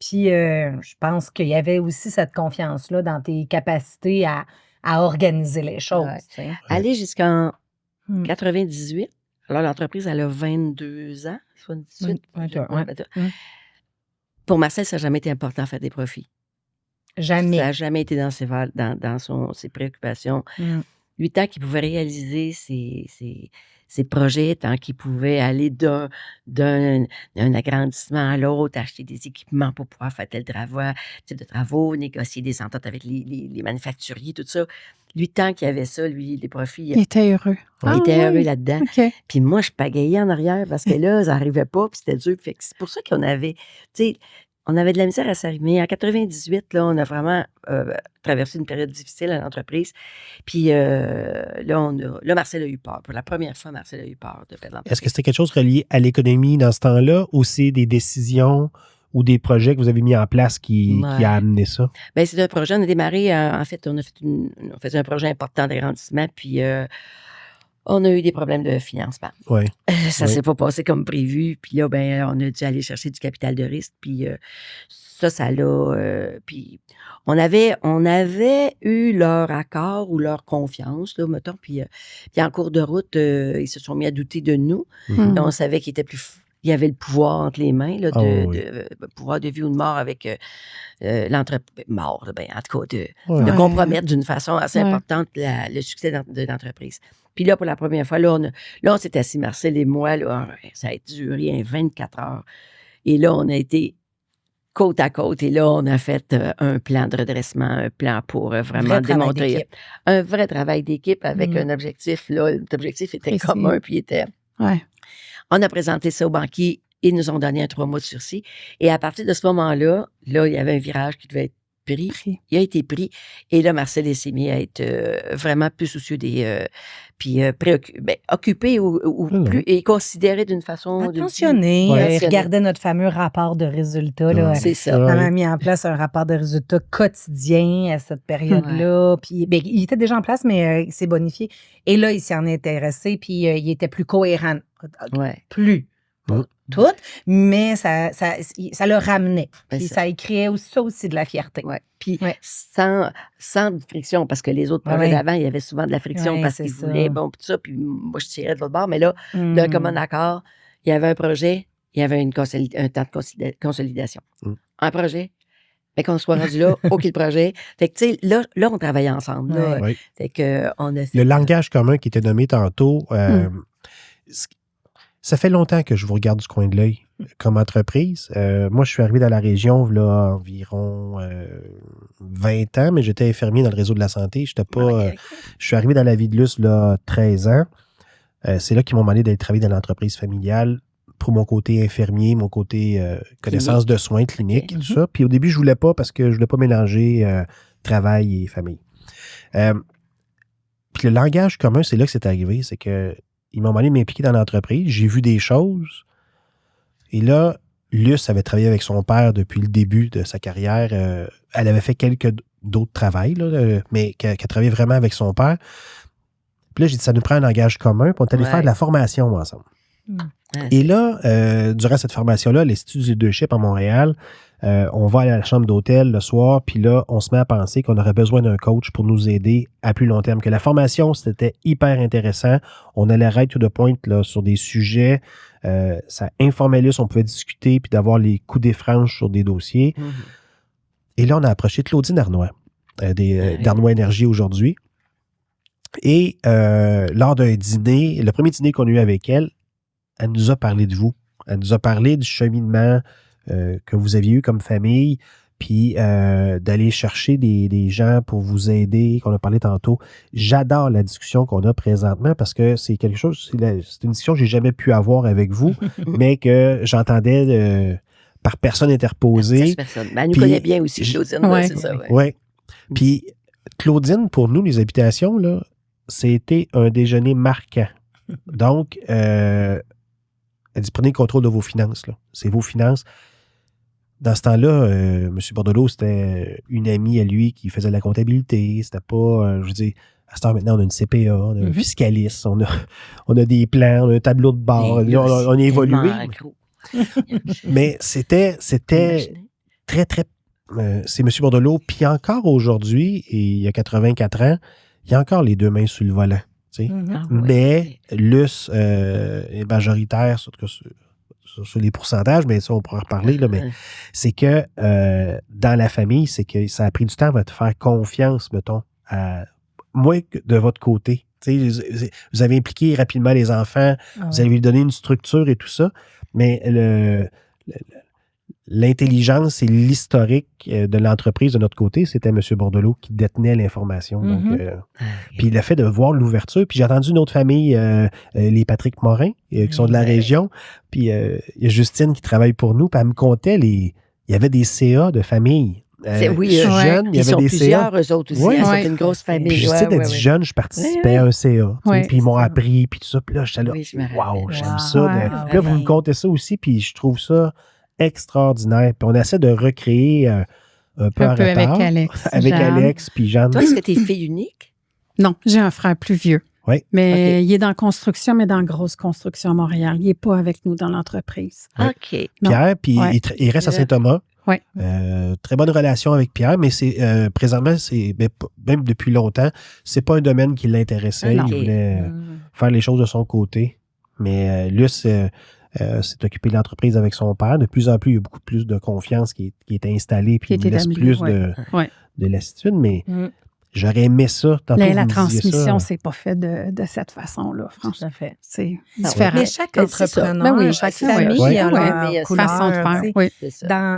Puis je pense qu'il y avait aussi cette confiance-là dans tes capacités à organiser les choses. Ouais. Aller jusqu'en 98. Alors, l'entreprise, elle a 22 ans. 18, 21. Pour Marcel, ça n'a jamais été important de faire des profits. Jamais. Ça n'a jamais été dans ses préoccupations. Lui, tant qu'il pouvait réaliser ses projets, tant qu'il pouvait aller d'un agrandissement à l'autre, acheter des équipements pour pouvoir faire tel type de travaux, négocier des ententes avec les manufacturiers, tout ça. Lui, tant qu'il y avait ça, lui, les profits... Il était heureux. Il était heureux là-dedans. Okay. Puis moi, je pagayais en arrière parce que là, ça n'arrivait pas, puis c'était dur. Fait que c'est pour ça qu'on avait... Tu sais, on avait de la misère à s'arriver. En 98, là, on a vraiment traversé une période difficile à l'entreprise. Puis là, Marcel a eu peur. Pour la première fois, Marcel a eu peur de perdre l'entreprise. Est-ce que c'était quelque chose relié à l'économie dans ce temps-là ou c'est des décisions ou des projets que vous avez mis en place qui a amené ça? Bien, c'est un projet. On a démarré, en fait, on faisait un projet important d'agrandissement, puis on a eu des problèmes de financement. Ça s'est pas passé comme prévu. Puis là, ben, on a dû aller chercher du capital de risque. Puis ça l'a... puis on avait eu leur accord ou leur confiance, là, mettons. Puis en cours de route, ils se sont mis à douter de nous. Et on savait qu'il y avait le pouvoir entre les mains, là, pouvoir de vie ou de mort avec l'entreprise. Mort, ben, en tout cas, de compromettre d'une façon assez importante le succès de l'entreprise. Puis là, pour la première fois, là, on s'est assis, Marcel et moi, là, ça a duré 24 heures. Et là, on a été côte à côte. Et là, on a fait un plan de redressement, un plan pour vraiment démontrer un vrai travail d'équipe avec un objectif. Là, l'objectif était commun, puis était... On a présenté ça aux banquiers. Ils nous ont donné un 3 mois de sursis. Et à partir de ce moment-là, il y avait un virage qui devait être pris. Il a été pris. Et là, Marcel s'est mis à être vraiment plus soucieux puis occupé ou plus, et considéré d'une façon... Attentionné. Il regardait notre fameux rapport de résultats. Là, c'est ça. On a mis en place un rapport de résultats quotidien à cette période-là. Puis, il était déjà en place, mais il s'est bonifié. Et là, il s'y en est intéressé, puis il était plus cohérent. Plus. Tout, mais ça le ramenait. Puis ça créait ça aussi de la fierté. Puis sans friction, parce que les autres projets d'avant, il y avait souvent de la friction parce qu'ils voulaient, bon, tout ça, puis moi, je tirais de l'autre bord. Mais là, d'un commun accord, il y avait un projet, il y avait un temps de consolidation. Un projet, mais qu'on soit rendu là, aucun projet. Fait que, tu sais, là, on travaillait ensemble. Là. Fait que, on a fait... Le langage commun qui était nommé tantôt... Ça fait longtemps que je vous regarde du coin de l'œil comme entreprise. Moi, je suis arrivé dans la région là environ 20 ans, mais j'étais infirmier dans le réseau de la santé. Je suis arrivé dans la vie de Luce là 13 ans. C'est là qu'ils m'ont demandé d'aller travailler dans l'entreprise familiale. pour mon côté infirmier, mon côté connaissance de soins cliniques, tout ça. Puis au début, je voulais pas parce que je voulais pas mélanger travail et famille. Puis le langage commun, c'est là que c'est arrivé. C'est que ils m'ont demandé de m'impliquer dans l'entreprise. J'ai vu des choses. Et là, Luce avait travaillé avec son père depuis le début de sa carrière. Elle avait fait quelques d'autres travails, là, mais qu'elle travaillait vraiment avec son père. Puis là, j'ai dit, ça nous prend un langage commun. Puis on est allé faire de la formation ensemble. Et là, durant cette formation-là, l'Institut du leadership à Montréal, on va à la chambre d'hôtel le soir, puis là, on se met à penser qu'on aurait besoin d'un coach pour nous aider à plus long terme. Que la formation, c'était hyper intéressant. On allait right to the point là, sur des sujets. Ça informait Luce, on pouvait discuter puis d'avoir les coups des franges sur des dossiers. Et là, on a approché Claudine Arnois, d'Arnois Énergie aujourd'hui. Et lors d'un dîner, le premier dîner qu'on a eu avec elle, elle nous a parlé de vous. Elle nous a parlé du cheminement que vous aviez eu comme famille, puis d'aller chercher des gens pour vous aider, qu'on a parlé tantôt. J'adore la discussion qu'on a présentement parce que c'est quelque chose, c'est une discussion que j'ai jamais pu avoir avec vous, mais que j'entendais par personne interposée. Elle nous connaît bien aussi, Claudine. C'est ça, ouais. Puis Claudine, pour nous, les habitations, là, c'était un déjeuner marquant. Donc, elle dit, prenez le contrôle de vos finances. Là. C'est vos finances. Dans ce temps-là, M. Bordelot, c'était une amie à lui qui faisait de la comptabilité. C'était pas, je veux dire, à ce temps maintenant, on a une CPA, on a un fiscaliste, on a des plans, on a un tableau de bord, on a évolué. Mais c'était très, très... c'est M. Bordelot. Puis encore aujourd'hui, et il y a 84 ans, il y a encore les deux mains sur le volant. Mais Luce est majoritaire, surtout sur les pourcentages, mais ça, on pourra en reparler, là, mais c'est que dans la famille, c'est que ça a pris du temps à te faire confiance, mettons, moins que de votre côté. Vous avez impliqué rapidement les enfants, vous avez donné une structure et tout ça, mais l'intelligence et l'historique de l'entreprise de notre côté, c'était M. Bordelot qui détenait l'information. Donc, puis le fait de voir l'ouverture, puis j'ai entendu une autre famille, les Patrick Morin, qui sont de la région, puis il y a Justine qui travaille pour nous, puis elle me contait, il y avait des CA de famille. Jeune, il y avait des plusieurs, eux autres aussi. C'est une grosse famille. Puis Justine a dit, jeune, je participais à un CA. Puis ils m'ont appris, puis tout ça. Puis là, j'étais là, wow, j'aime ça. Puis là, vous me contez ça aussi, puis je trouve ça extraordinaire. Puis on essaie de recréer un peu en retard. Avec Alex. Avec Alex, puis Jeanne. Toi, est-ce que tu es fille unique? Non, j'ai un frère plus vieux. Oui. Mais il est dans construction, mais dans grosse construction à Montréal. Il n'est pas avec nous dans l'entreprise. OK. Pierre, puis il reste à Saint-Thomas. Oui. Très bonne relation avec Pierre, mais c'est présentement, même depuis longtemps, c'est pas un domaine qui l'intéressait. Il voulait faire les choses de son côté. Mais Luce s'est occupé de l'entreprise avec son père. De plus en plus, il y a beaucoup plus de confiance qui est installée, puis il laisse plus de lassitude, mais j'aurais aimé ça. La transmission, c'est pas fait de cette façon-là, franchement. Tout à fait. C'est différent. Mais chaque entrepreneur, chaque famille a leur façon de faire. Oui.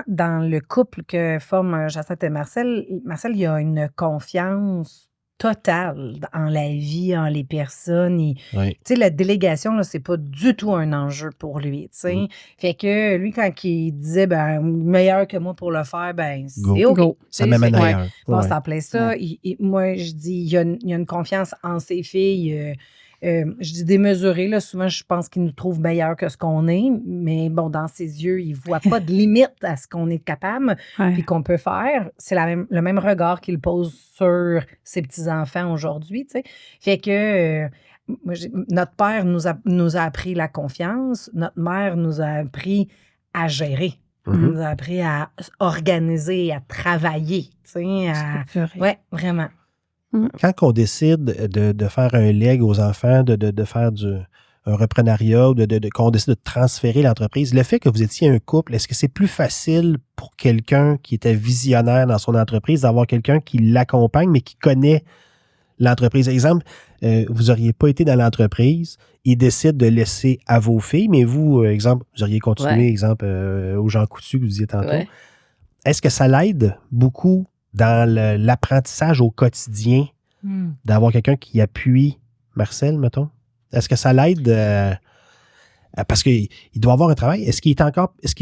Dans le couple que forment Jacinthe et Marcel, il y a une confiance totale en la vie, en les personnes. Tu sais, la délégation, là, c'est pas du tout un enjeu pour lui, tu sais. Fait que lui, quand il disait, meilleur que moi pour le faire, c'est OK. Ça m'amène ailleurs. C'est en plein ça. Moi, je dis, il y a une confiance en ses filles. Je dis démesuré, là, souvent je pense qu'il nous trouve meilleurs que ce qu'on est, mais bon, dans ses yeux, il ne voit pas de limite à ce qu'on est capable et qu'on peut faire. C'est le même regard qu'il pose sur ses petits-enfants aujourd'hui, tu sais. Fait que notre père nous a appris la confiance, notre mère nous a appris à gérer. Nous a appris à organiser, à travailler, tu sais. Oui, vraiment. Quand on décide de faire un leg aux enfants, de faire un reprenariat, qu'on décide de transférer l'entreprise, le fait que vous étiez un couple, est-ce que c'est plus facile pour quelqu'un qui était visionnaire dans son entreprise d'avoir quelqu'un qui l'accompagne, mais qui connaît l'entreprise? Exemple, vous n'auriez pas été dans l'entreprise, il décide de laisser à vos filles, mais vous, exemple, vous auriez continué, exemple, aux Jean Coutu que vous disiez tantôt. Ouais. Est-ce que ça l'aide beaucoup dans l'apprentissage au quotidien, d'avoir quelqu'un qui appuie Marcel, mettons? Est-ce que ça l'aide Parce qu'il doit avoir un travail. Est-ce qu'il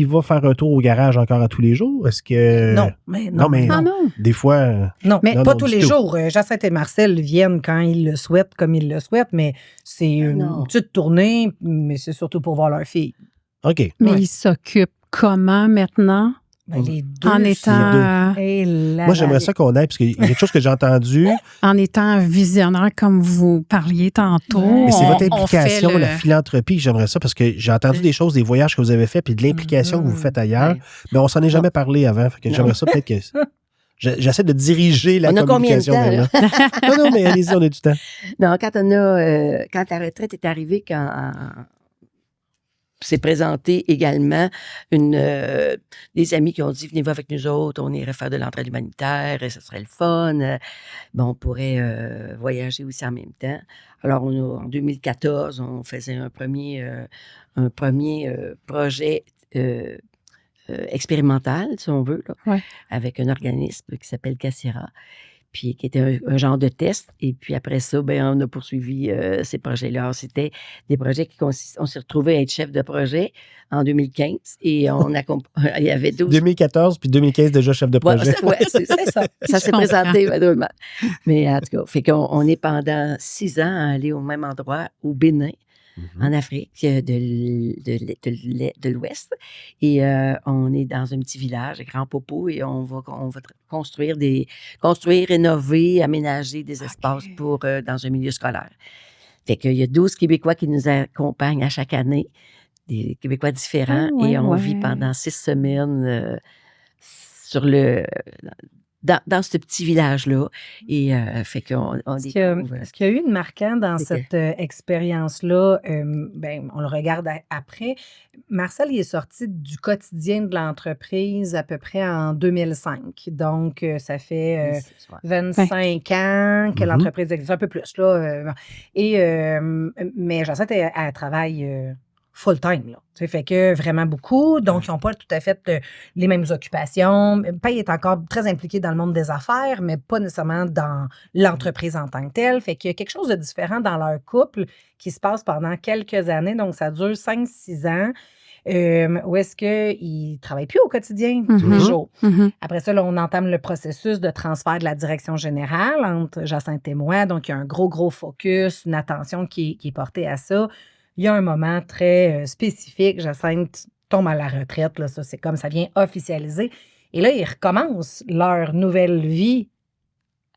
va faire un tour au garage encore à tous les jours? Est-ce que... Non. Des fois... Non, mais pas tous les jours. Jacinthe et Marcel viennent quand ils le souhaitent, comme ils le souhaitent, mais c'est une petite tournée, mais c'est surtout pour voir leur fille. OK. Mais ils s'occupent comment maintenant? Ben, les deux. En étant... Moi, j'aimerais ça qu'on aille, parce qu'il y a quelque chose que j'ai entendu. En étant visionnaire, comme vous parliez tantôt. Mais c'est votre implication, la philanthropie, que j'aimerais ça, parce que j'ai entendu des choses, des voyages que vous avez faits, puis de l'implication que vous faites ailleurs. Mais on s'en est jamais parlé avant. Fait que j'aimerais ça peut-être que... J'essaie de diriger la communication. On a combien de temps, non, mais allez-y, on a du temps. Non, quand la retraite est arrivée, s'est présenté également des amis qui ont dit, venez-vous avec nous autres, on irait faire de l'entraide humanitaire, et ce serait le fun. On pourrait voyager aussi en même temps. Alors, en 2014, on faisait un premier projet expérimental, si on veut, là, avec un organisme qui s'appelle Cassira, puis qui était un genre de test. Et puis après ça, on a poursuivi ces projets-là. C'était des projets on s'est retrouvé à être chef de projet en 2015 et il y avait 12... 2014 puis 2015 déjà chef de projet. Oui, c'est ça. Ça s'est présenté. Mais en tout cas, fait qu'on est pendant 6 ans à aller au même endroit, au Bénin, en Afrique de l'Ouest. Et on est dans un petit village, Grand Popo, et on va construire, rénover, aménager des espaces pour dans un milieu scolaire. Fait qu'il y a 12 Québécois qui nous accompagnent à chaque année, des Québécois différents, et on vit pendant 6 semaines dans ce petit village-là. Et fait qu'on découvre... Ce qu'il y a eu de marquant dans cette expérience-là, on le regarde après. Marcel, il est sorti du quotidien de l'entreprise à peu près en 2005. Donc, ça fait 25 ans que l'entreprise existe, un peu plus, là. Mais Jacinthe, elle travaille... full-time, là. Ça fait que vraiment beaucoup. Donc, ils n'ont pas tout à fait les mêmes occupations. Paye est encore très impliqué dans le monde des affaires, mais pas nécessairement dans l'entreprise en tant que telle. Fait qu'il y a quelque chose de différent dans leur couple qui se passe pendant quelques années. Donc, ça dure 5-6 ans. Où est-ce qu'ils ne travaillent plus au quotidien tous les jours. Après ça, là, on entame le processus de transfert de la direction générale entre Jacinthe et moi. Donc, il y a un gros focus, une attention qui est portée à ça. Il y a un moment très spécifique. Jacinthe tombe à la retraite. Là, ça, c'est comme ça vient officialiser. Et là, ils recommencent leur nouvelle vie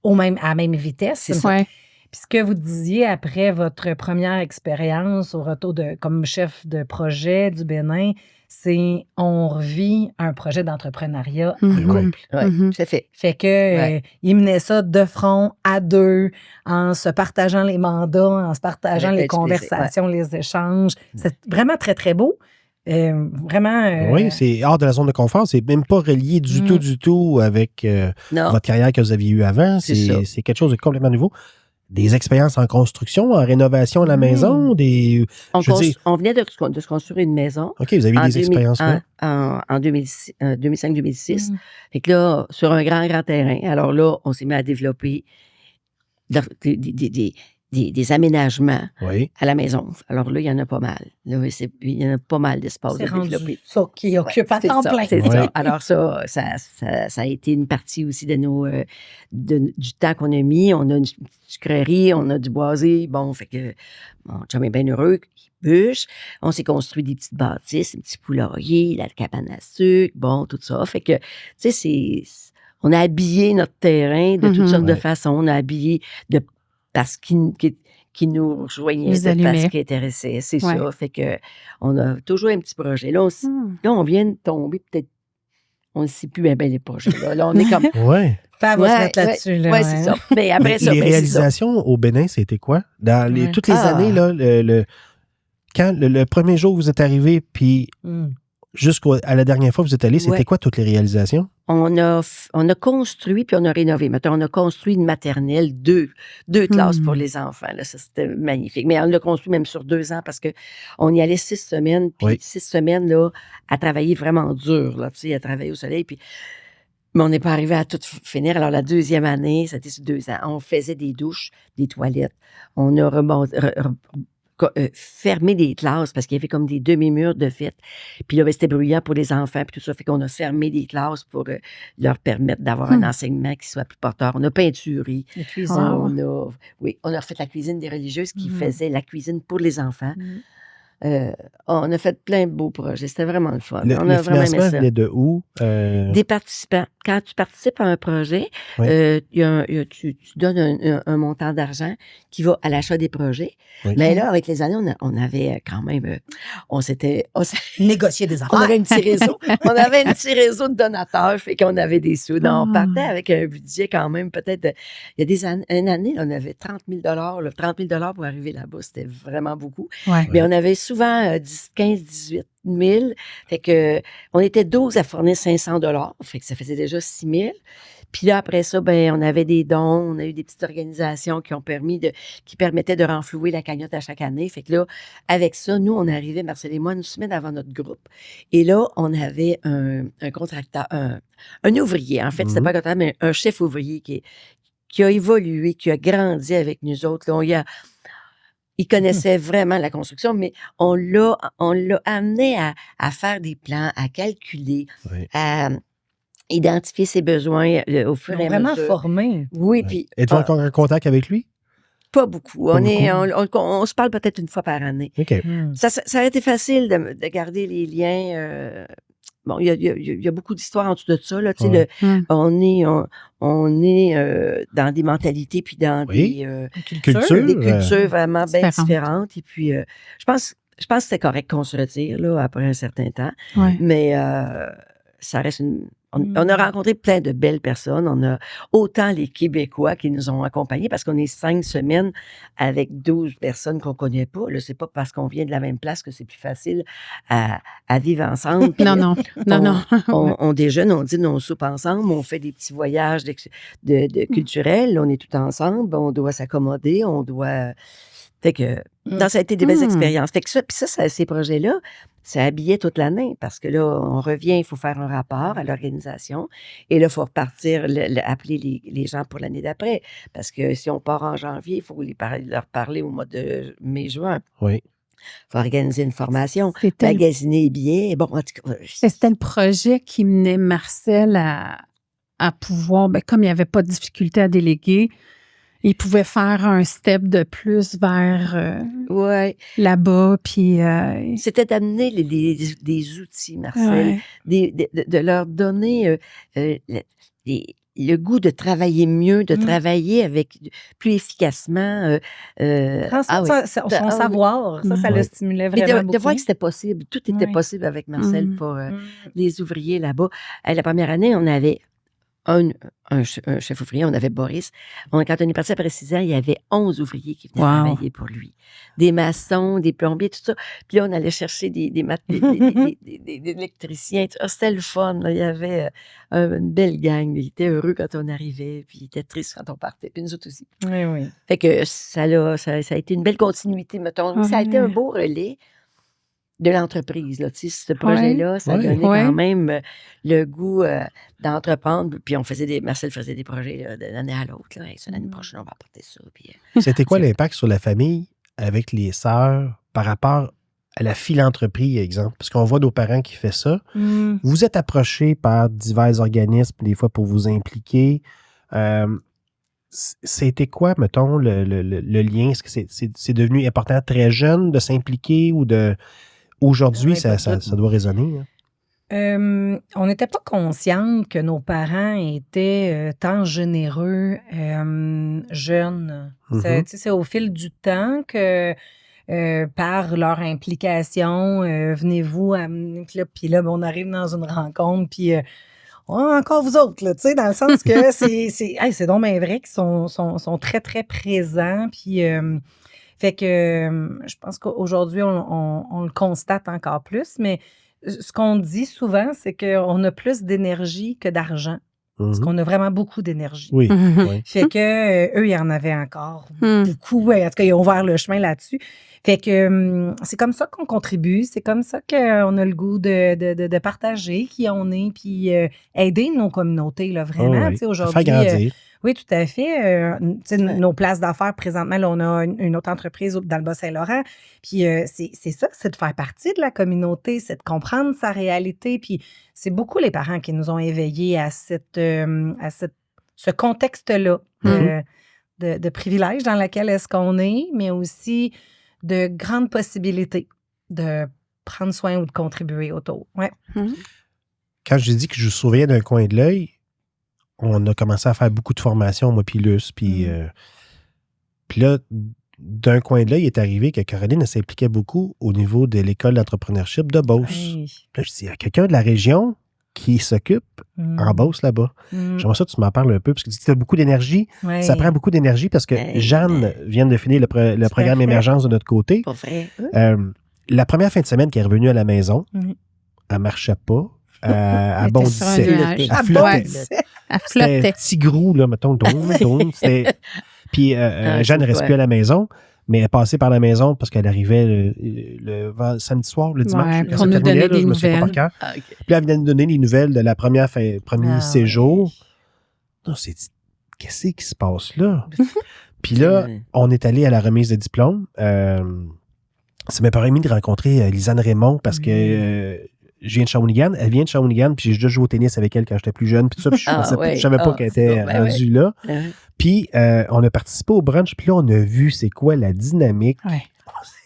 à la même vitesse. C'est ça. Puis ce que vous disiez après votre première expérience au retour comme chef de projet du Bénin, c'est on revit un projet d'entrepreneuriat en couple. Oui, tout à fait. Fait que il menait ça de front à deux, en se partageant les mandats, en se partageant les conversations, les échanges. C'est vraiment très, très beau. Vraiment. Oui, c'est hors de la zone de confort. C'est même pas relié du tout avec votre carrière que vous aviez eue avant. C'est quelque chose de complètement nouveau. Des expériences en construction, en rénovation de la maison, on venait de se construire une maison. OK, vous avez eu des expériences là? En 2005-2006. Fait que là, sur un grand terrain. Alors là, on s'est mis à développer des aménagements à la maison. Alors là, il y en a pas mal. Là, il y en a pas mal d'espace de développer. C'est ça qui occupe à temps plein. C'est ça. Alors ça a été une partie aussi de du temps qu'on a mis. On a une sucrerie, on a du boisé. Bon, fait que mon chum est bien heureux, il bûche. On s'est construit des petites bâtisses, un petit poulailler, la cabane à sucre, bon, tout ça. Fait que, tu sais, on a habillé notre terrain de toutes sortes de façons. On a habillé parce qui nous rejoignait, parce qui intéressait, c'est ça. Fait que on a toujours un petit projet. Là, on vient de tomber, peut-être, on ne sait plus bien les projets. Là, on est comme... Oui. Pas va se mettre là-dessus. Oui, c'est ça. Mais après ça, les réalisations au Bénin, c'était quoi? Dans toutes les années, là, quand le premier jour où vous êtes arrivé, puis jusqu'à la dernière fois que vous êtes allé, c'était quoi toutes les réalisations? On a construit, puis on a rénové. Maintenant, on a construit une maternelle, deux classes pour les enfants. Là, ça, c'était magnifique. Mais on l'a construit même sur 2 ans parce qu'on y allait 6 semaines. Puis 6 semaines, là, à travailler vraiment dur, là, tu sais, à travailler au soleil. Puis, mais on n'est pas arrivé à tout finir. Alors, la 2e année, ça a été sur 2 ans. On faisait des douches, des toilettes. On a fermer des classes parce qu'il y avait comme des demi-murs de fait. Puis là, c'était bruyant pour les enfants puis tout ça. Fait qu'on a fermé des classes pour leur permettre d'avoir un enseignement qui soit plus porteur. On a peinturé. La cuisine. On a refait la cuisine des religieuses qui faisaient la cuisine pour les enfants. On a fait plein de beaux projets. C'était vraiment le fun. On a vraiment aimé ça. Venait de où? Des participants. Quand tu participes à un projet, tu donnes un montant d'argent qui va à l'achat des projets. Oui. Mais là, avec les années, on avait quand même... On s'était négocié des affaires. On avait un petit réseau. On avait un petit réseau de donateurs, fait qu'on avait des sous. Donc, on partait avec un budget quand même, peut-être... Il y a des années, une année, on avait 30 000 30 000 pour arriver là-bas. C'était vraiment beaucoup. Ouais. Mais on avait souvent 15, 18 000. Fait que on était 12 à fournir 500 $. Fait que ça faisait déjà 6 000. Puis là, après ça, on avait des dons. On a eu des petites organisations qui permettaient de renflouer la cagnotte à chaque année. Fait que là, avec ça, nous, on arrivait, Marcel et moi, une semaine avant notre groupe. Et là, on avait un contracteur, un ouvrier. En fait, c'était pas un contracteur, mais un chef ouvrier qui a évolué, qui a grandi avec nous autres. Là, il connaissait vraiment la construction, mais on l'a amené à faire des plans, à calculer, à identifier ses besoins au fur et à mesure. Vraiment formé. Oui, puis... Êtes-vous encore en contact avec lui? Pas beaucoup. On se parle peut-être une fois par année. Okay. Ça a été facile de garder les liens... Bon, il y a beaucoup d'histoires en dessous de ça. Là, on est dans des mentalités puis dans des cultures vraiment bien différentes. Et puis, je pense que c'était correct qu'on se retire là, après un certain temps. Ouais. Mais ça reste on a rencontré plein de belles personnes. On a autant les Québécois qui nous ont accompagnés parce qu'on est 5 semaines avec 12 personnes qu'on connaît pas. Là, c'est pas parce qu'on vient de la même place que c'est plus facile à vivre ensemble. Non. On déjeune, on dîne, on soupe ensemble, on fait des petits voyages culturels. On est tout ensemble, on doit s'accommoder, on doit... Fait que ça a été des belles expériences. Fait que ça, ces projets-là, ça habillait toute l'année parce que là, on revient, il faut faire un rapport à l'organisation et là, il faut repartir, appeler les gens pour l'année d'après parce que si on part en janvier, il faut leur parler au mois de mai-juin. Oui. Il faut organiser une formation, magasiner les billets. Bon, en tout cas, c'était le projet qui menait Marcel à pouvoir, comme il n'y avait pas de difficulté à déléguer, il pouvait faire un step de plus vers là-bas. Puis, c'était d'amener des outils, Marcel, de leur donner le goût de travailler mieux, de travailler plus efficacement. Son savoir, ça le stimulait vraiment beaucoup. De voir que c'était possible. Tout était possible avec Marcel pour les ouvriers là-bas. La première année, on avait un chef ouvrier, on avait Boris. Quand on est parti après 6 ans, il y avait 11 ouvriers qui venaient travailler pour lui. Des maçons, des plombiers, tout ça. Puis là, on allait chercher des électriciens. C'était le fun. Là. Il y avait une belle gang. Il était heureux quand on arrivait, puis il était triste quand on partait. Puis nous autres aussi. Oui. Fait que ça a été une belle continuité, mettons. Ça a été un beau relais de l'entreprise. Là. Tu sais, ce projet-là, ça donnait quand même le goût d'entreprendre. Puis Marcel faisait des projets d'une année à l'autre. L'année prochaine, on va apporter ça. Puis, c'était quoi l'impact sur la famille avec les sœurs par rapport à la philanthropie, exemple? Parce qu'on voit nos parents qui font ça. Vous êtes approchés par divers organismes, des fois pour vous impliquer. C'était quoi, mettons, le lien? Est-ce que c'est devenu important très jeune de s'impliquer ou de... Aujourd'hui, ça doit résonner. Hein? On n'était pas consciente que nos parents étaient tant généreux, jeunes. C'est au fil du temps que, par leur implication, venez-vous amener... Puis là, on arrive dans une rencontre, puis... encore vous autres, là, tu sais, dans le sens que c'est donc bien vrai qu'ils sont très, très présents, puis... Fait que je pense qu'aujourd'hui, on le constate encore plus, mais ce qu'on dit souvent, c'est qu'on a plus d'énergie que d'argent. Parce qu'on a vraiment beaucoup d'énergie. Oui. Fait que eux, ils en avaient encore beaucoup. En tout cas, ils ont ouvert le chemin là-dessus. Fait que c'est comme ça qu'on contribue. C'est comme ça qu'on a le goût de partager qui on est, puis aider nos communautés, là, vraiment. Tu sais, aujourd'hui, faire grandir. Oui, tout à fait. Nos places d'affaires, présentement, là, on a une autre entreprise dans le Bas-Saint-Laurent. Puis c'est ça, c'est de faire partie de la communauté, c'est de comprendre sa réalité. Puis c'est beaucoup les parents qui nous ont éveillés à ce contexte-là de privilège dans lequel est-ce qu'on est, mais aussi de grandes possibilités de prendre soin ou de contribuer autour. Ouais. Quand je dis que je surveillais d'un coin de l'œil, on a commencé à faire beaucoup de formations, moi puis Luce. Puis là, d'un coin de l'œil, il est arrivé que Caroline s'impliquait beaucoup au niveau de l'école d'entrepreneurship de Beauce. Oui. Là, je dis, il y a quelqu'un de la région qui s'occupe en Beauce là-bas. J'aimerais ça que tu m'en parles un peu, parce que tu as beaucoup d'énergie. Oui. Ça prend beaucoup d'énergie parce que Jeanne vient de finir le programme Émergence de notre côté. Pas vrai. La première fin de semaine qu'elle est revenue à la maison, elle ne marchait pas. Elle bondissait. Elle flottait. C'était tigrou, là, mettons. Puis Jeanne ne reste plus à la maison, mais elle passait par la maison parce qu'elle arrivait le samedi soir, le dimanche. Pour nous donner des nouvelles. Puis là, elle venait nous donner les nouvelles de la premier séjour. On s'est dit, qu'est-ce qui se passe là? Puis là, on est allé à la remise de diplôme. Ça m'a permis de rencontrer Lisanne Raymond parce que je viens de Shawinigan. Elle vient de Shawinigan, puis j'ai déjà joué au tennis avec elle quand j'étais plus jeune. Puis tout ça, je savais pas qu'elle était rendue là. Puis on a participé au brunch, puis là, on a vu c'est quoi la dynamique.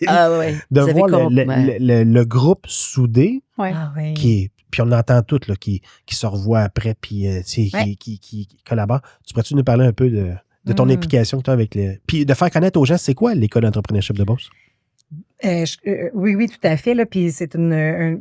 De voir le groupe soudé puis on entend tout là, qui se revoit après, puis qui collabore. Tu pourrais-tu nous parler un peu de ton implication que tu as avec puis de faire connaître aux gens, c'est quoi l'école d'entrepreneurship de Beauce? Oui, tout à fait. Là, puis c'est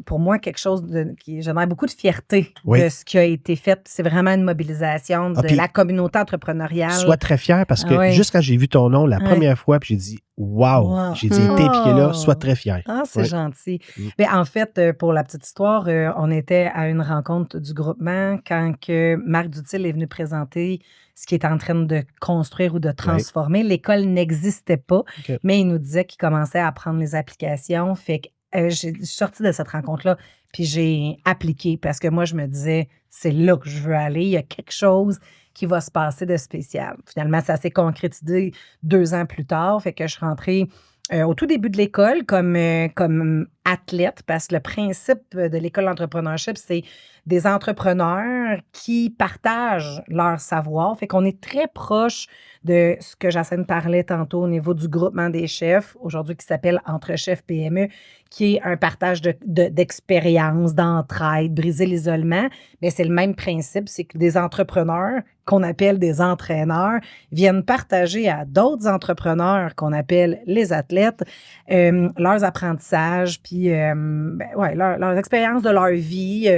pour moi quelque chose qui génère beaucoup de fierté de ce qui a été fait. C'est vraiment une mobilisation de la communauté entrepreneuriale. Sois très fier parce que juste quand j'ai vu ton nom la première fois, puis j'ai dit wow. J'ai dit t'es impliqué là, sois très fier. C'est gentil. Mais en fait, pour la petite histoire, on était à une rencontre du groupement quand que Marc Dutil est venu présenter ce qu'il est en train de construire ou de transformer. L'école n'existait pas, mais il nous disait qu'il commençait à prendre les applications. Fait que je suis sortie de cette rencontre-là, puis j'ai appliqué parce que moi, je me disais, c'est là que je veux aller. Il y a quelque chose qui va se passer de spécial. Finalement, ça s'est concrétisé 2 ans plus tard. Fait que je suis rentrée au tout début de l'école comme athlète, parce que le principe de l'école d'entrepreneurship, c'est des entrepreneurs qui partagent leur savoir. Fait qu'on est très proche de ce que Jacinthe parlait tantôt au niveau du groupement des chefs, aujourd'hui qui s'appelle Entre Chefs PME, qui est un partage d'expériences, d'entraide, briser l'isolement. Mais c'est le même principe, c'est que des entrepreneurs qu'on appelle des entraîneurs viennent partager à d'autres entrepreneurs qu'on appelle les athlètes leurs apprentissages, puis leurs expériences de leur vie,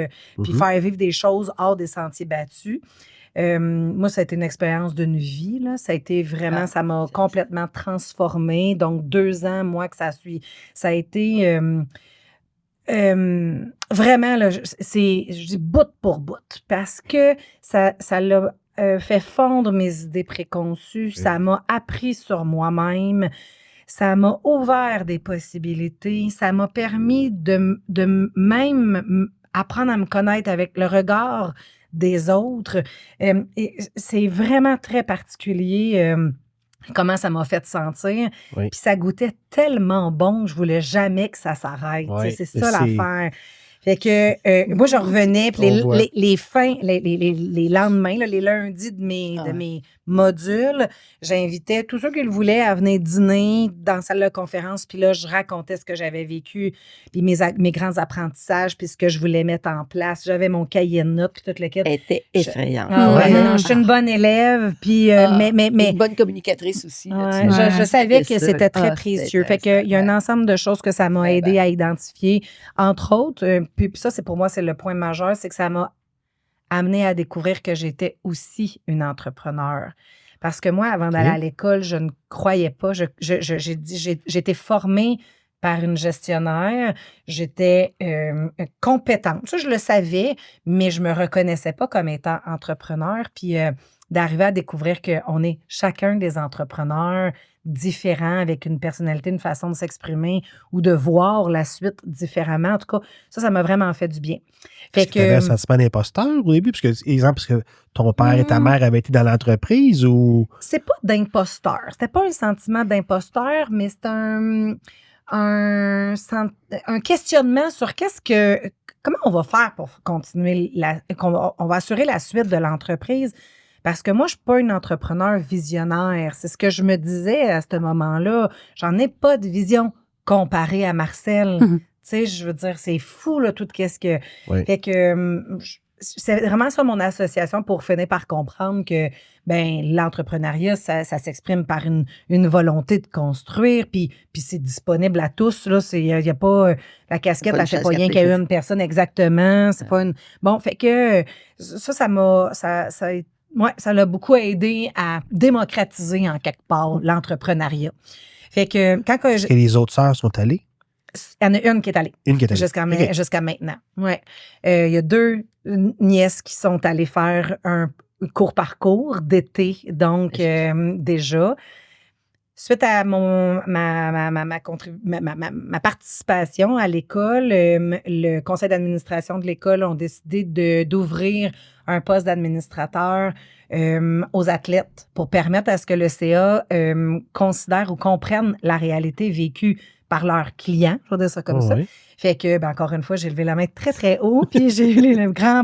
puis faire vivre des choses hors des sentiers battus. Moi, ça a été une expérience d'une vie, là. Ça a été vraiment, ça m'a complètement transformée. Donc, 2 ans, moi, que ça a été vraiment, là, je dis bout pour bout, parce que ça l'a fait fondre mes idées préconçues, ça m'a appris sur moi-même, ça m'a ouvert des possibilités, ça m'a permis de même apprendre à me connaître avec le regard des autres. Et c'est vraiment très particulier comment ça m'a fait sentir. Puis ça goûtait tellement bon que je voulais jamais que ça s'arrête. C'est ça l'affaire. Fait que moi, je revenais, puis les lendemains, là, les lundis de mes modules, j'invitais tous ceux qui le voulaient à venir dîner dans la salle de conférence, puis là, je racontais ce que j'avais vécu, puis mes grands apprentissages, puis ce que je voulais mettre en place. J'avais mon cahier de notes, puis tout le kit. Elle était effrayante. Je suis une bonne élève, puis mais une bonne communicatrice aussi. Là, je savais que c'était très précieux. Fait qu'il y a un ensemble de choses que ça m'a aidé à identifier. Entre autres, puis ça, pour moi, c'est le point majeur, c'est que ça m'a amené à découvrir que j'étais aussi une entrepreneur. Parce que moi, avant d'aller à l'école, je ne croyais pas. J'étais formée par une gestionnaire. J'étais compétente. Ça, je le savais, mais je ne me reconnaissais pas comme étant entrepreneur. Puis d'arriver à découvrir qu'on est chacun des entrepreneurs différent, avec une personnalité, une façon de s'exprimer ou de voir la suite différemment. En tout cas, ça m'a vraiment fait du bien. Est-ce que tu avais un sentiment d'imposteur au début? Parce que ton père et ta mère avaient été dans l'entreprise ou... C'est pas d'imposteur. C'était pas un sentiment d'imposteur, mais c'est un questionnement sur comment on va faire pour continuer, on va assurer la suite de l'entreprise. Parce que moi, je ne suis pas une entrepreneur visionnaire. C'est ce que je me disais à ce moment-là. J'en ai pas de vision comparée à Marcel. Tu sais, je veux dire, c'est fou, là, tout qu'est-ce que... Oui. Fait que c'est vraiment ça mon association pour finir par comprendre que l'entrepreneuriat, ça s'exprime par une volonté de construire, puis c'est disponible à tous. Là, il n'y a pas... la casquette, elle ne fait pas rien qu'à une personne exactement. C'est pas une... Bon, fait que ça l'a beaucoup aidé à démocratiser en quelque part l'entrepreneuriat. Fait que quand Est-ce que les autres sœurs sont allées? Il y en a une qui est allée. Une qui est allée. Jusqu'à maintenant. Ouais. Il y a 2 nièces qui sont allées faire un court parcours d'été, donc déjà. Suite à ma participation à l'école, le conseil d'administration de l'école ont décidé d'ouvrir un poste d'administrateur aux athlètes pour permettre à ce que le CA considère ou comprenne la réalité vécue par leurs clients, je vais dire ça comme ça. Fait que, encore une fois, j'ai levé la main très, très haut, puis j'ai eu le grand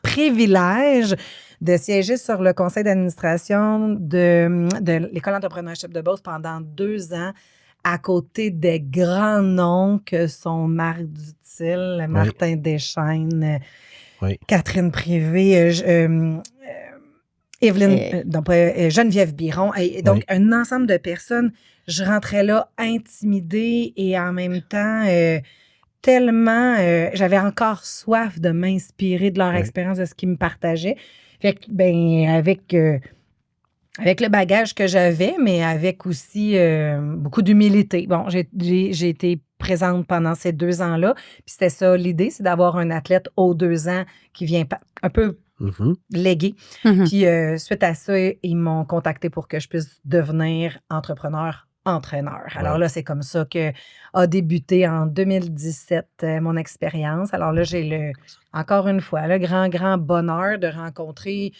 privilège de siéger sur le conseil d'administration de l'École d'entrepreneurship de Beauce pendant 2 ans, à côté des grands noms que sont Marc Dutil, Martin Deschaines, Catherine Privé, Geneviève Biron. Et donc, un ensemble de personnes. Je rentrais là intimidée et en même temps tellement... j'avais encore soif de m'inspirer de leur expérience, de ce qu'ils me partageaient. Fait que, avec le bagage que j'avais, mais avec aussi beaucoup d'humilité. Bon, j'ai été présente pendant ces 2 ans-là. Puis c'était ça, l'idée, c'est d'avoir un athlète aux 2 ans qui vient un peu légué. Puis suite à ça, ils m'ont contacté pour que je puisse devenir entraîneur. Alors là, c'est comme ça que a débuté en 2017 mon expérience. Alors là, j'ai encore une fois, le grand bonheur de rencontrer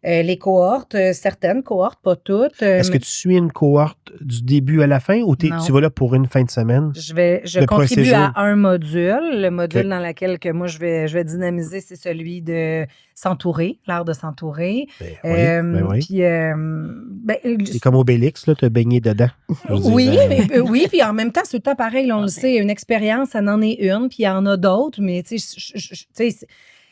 les cohortes, certaines cohortes, pas toutes. Est-ce que tu suis une cohorte du début à la fin ou tu vas là pour une fin de semaine? Je contribue à un module. Le module dans lequel que moi, je vais dynamiser, c'est celui de s'entourer, l'art de s'entourer. Puis, c'est comme Obélix, là, tu as baigné dedans. Oui, puis en même temps, c'est tout le temps pareil. Là, on le sait, une expérience, ça en est une, puis il y en a d'autres, mais tu sais,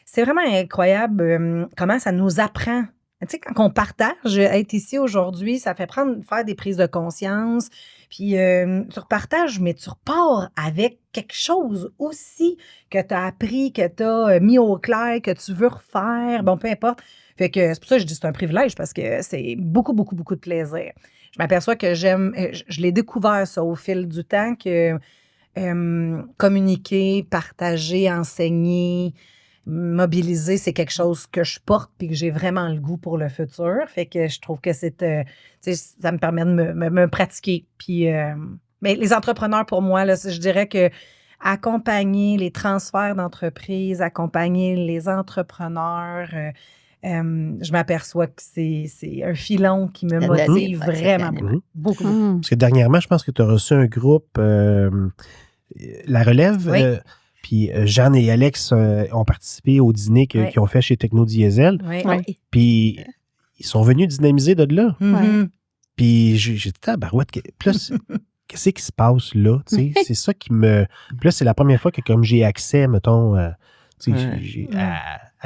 c'est vraiment incroyable comment ça nous apprend. Tu sais, quand on partage, être ici aujourd'hui, ça fait faire des prises de conscience. Puis tu repartages, mais tu repars avec quelque chose aussi que tu as appris, que tu as mis au clair, que tu veux refaire. Bon, peu importe. Fait que c'est pour ça que je dis que c'est un privilège parce que c'est beaucoup, beaucoup, beaucoup de plaisir. Je m'aperçois que je l'ai découvert ça au fil du temps, que communiquer, partager, enseigner, mobiliser, c'est quelque chose que je porte puis que j'ai vraiment le goût pour le futur. Fait que je trouve que ça me permet de me pratiquer. Puis, mais les entrepreneurs, pour moi, là, je dirais que accompagner les transferts d'entreprise, accompagner les entrepreneurs, je m'aperçois que c'est un filon qui me motive vraiment beaucoup. Parce que dernièrement, je pense que tu as reçu un groupe, La Relève, puis Jeanne et Alex ont participé au dîner qu'ils ont fait chez Techno Diesel. Puis ils sont venus dynamiser de là. Puis j'ai dit, barouette, plus qu'est-ce qui se passe là? C'est ça qui me... Puis là, c'est la première fois que comme j'ai accès, mettons, à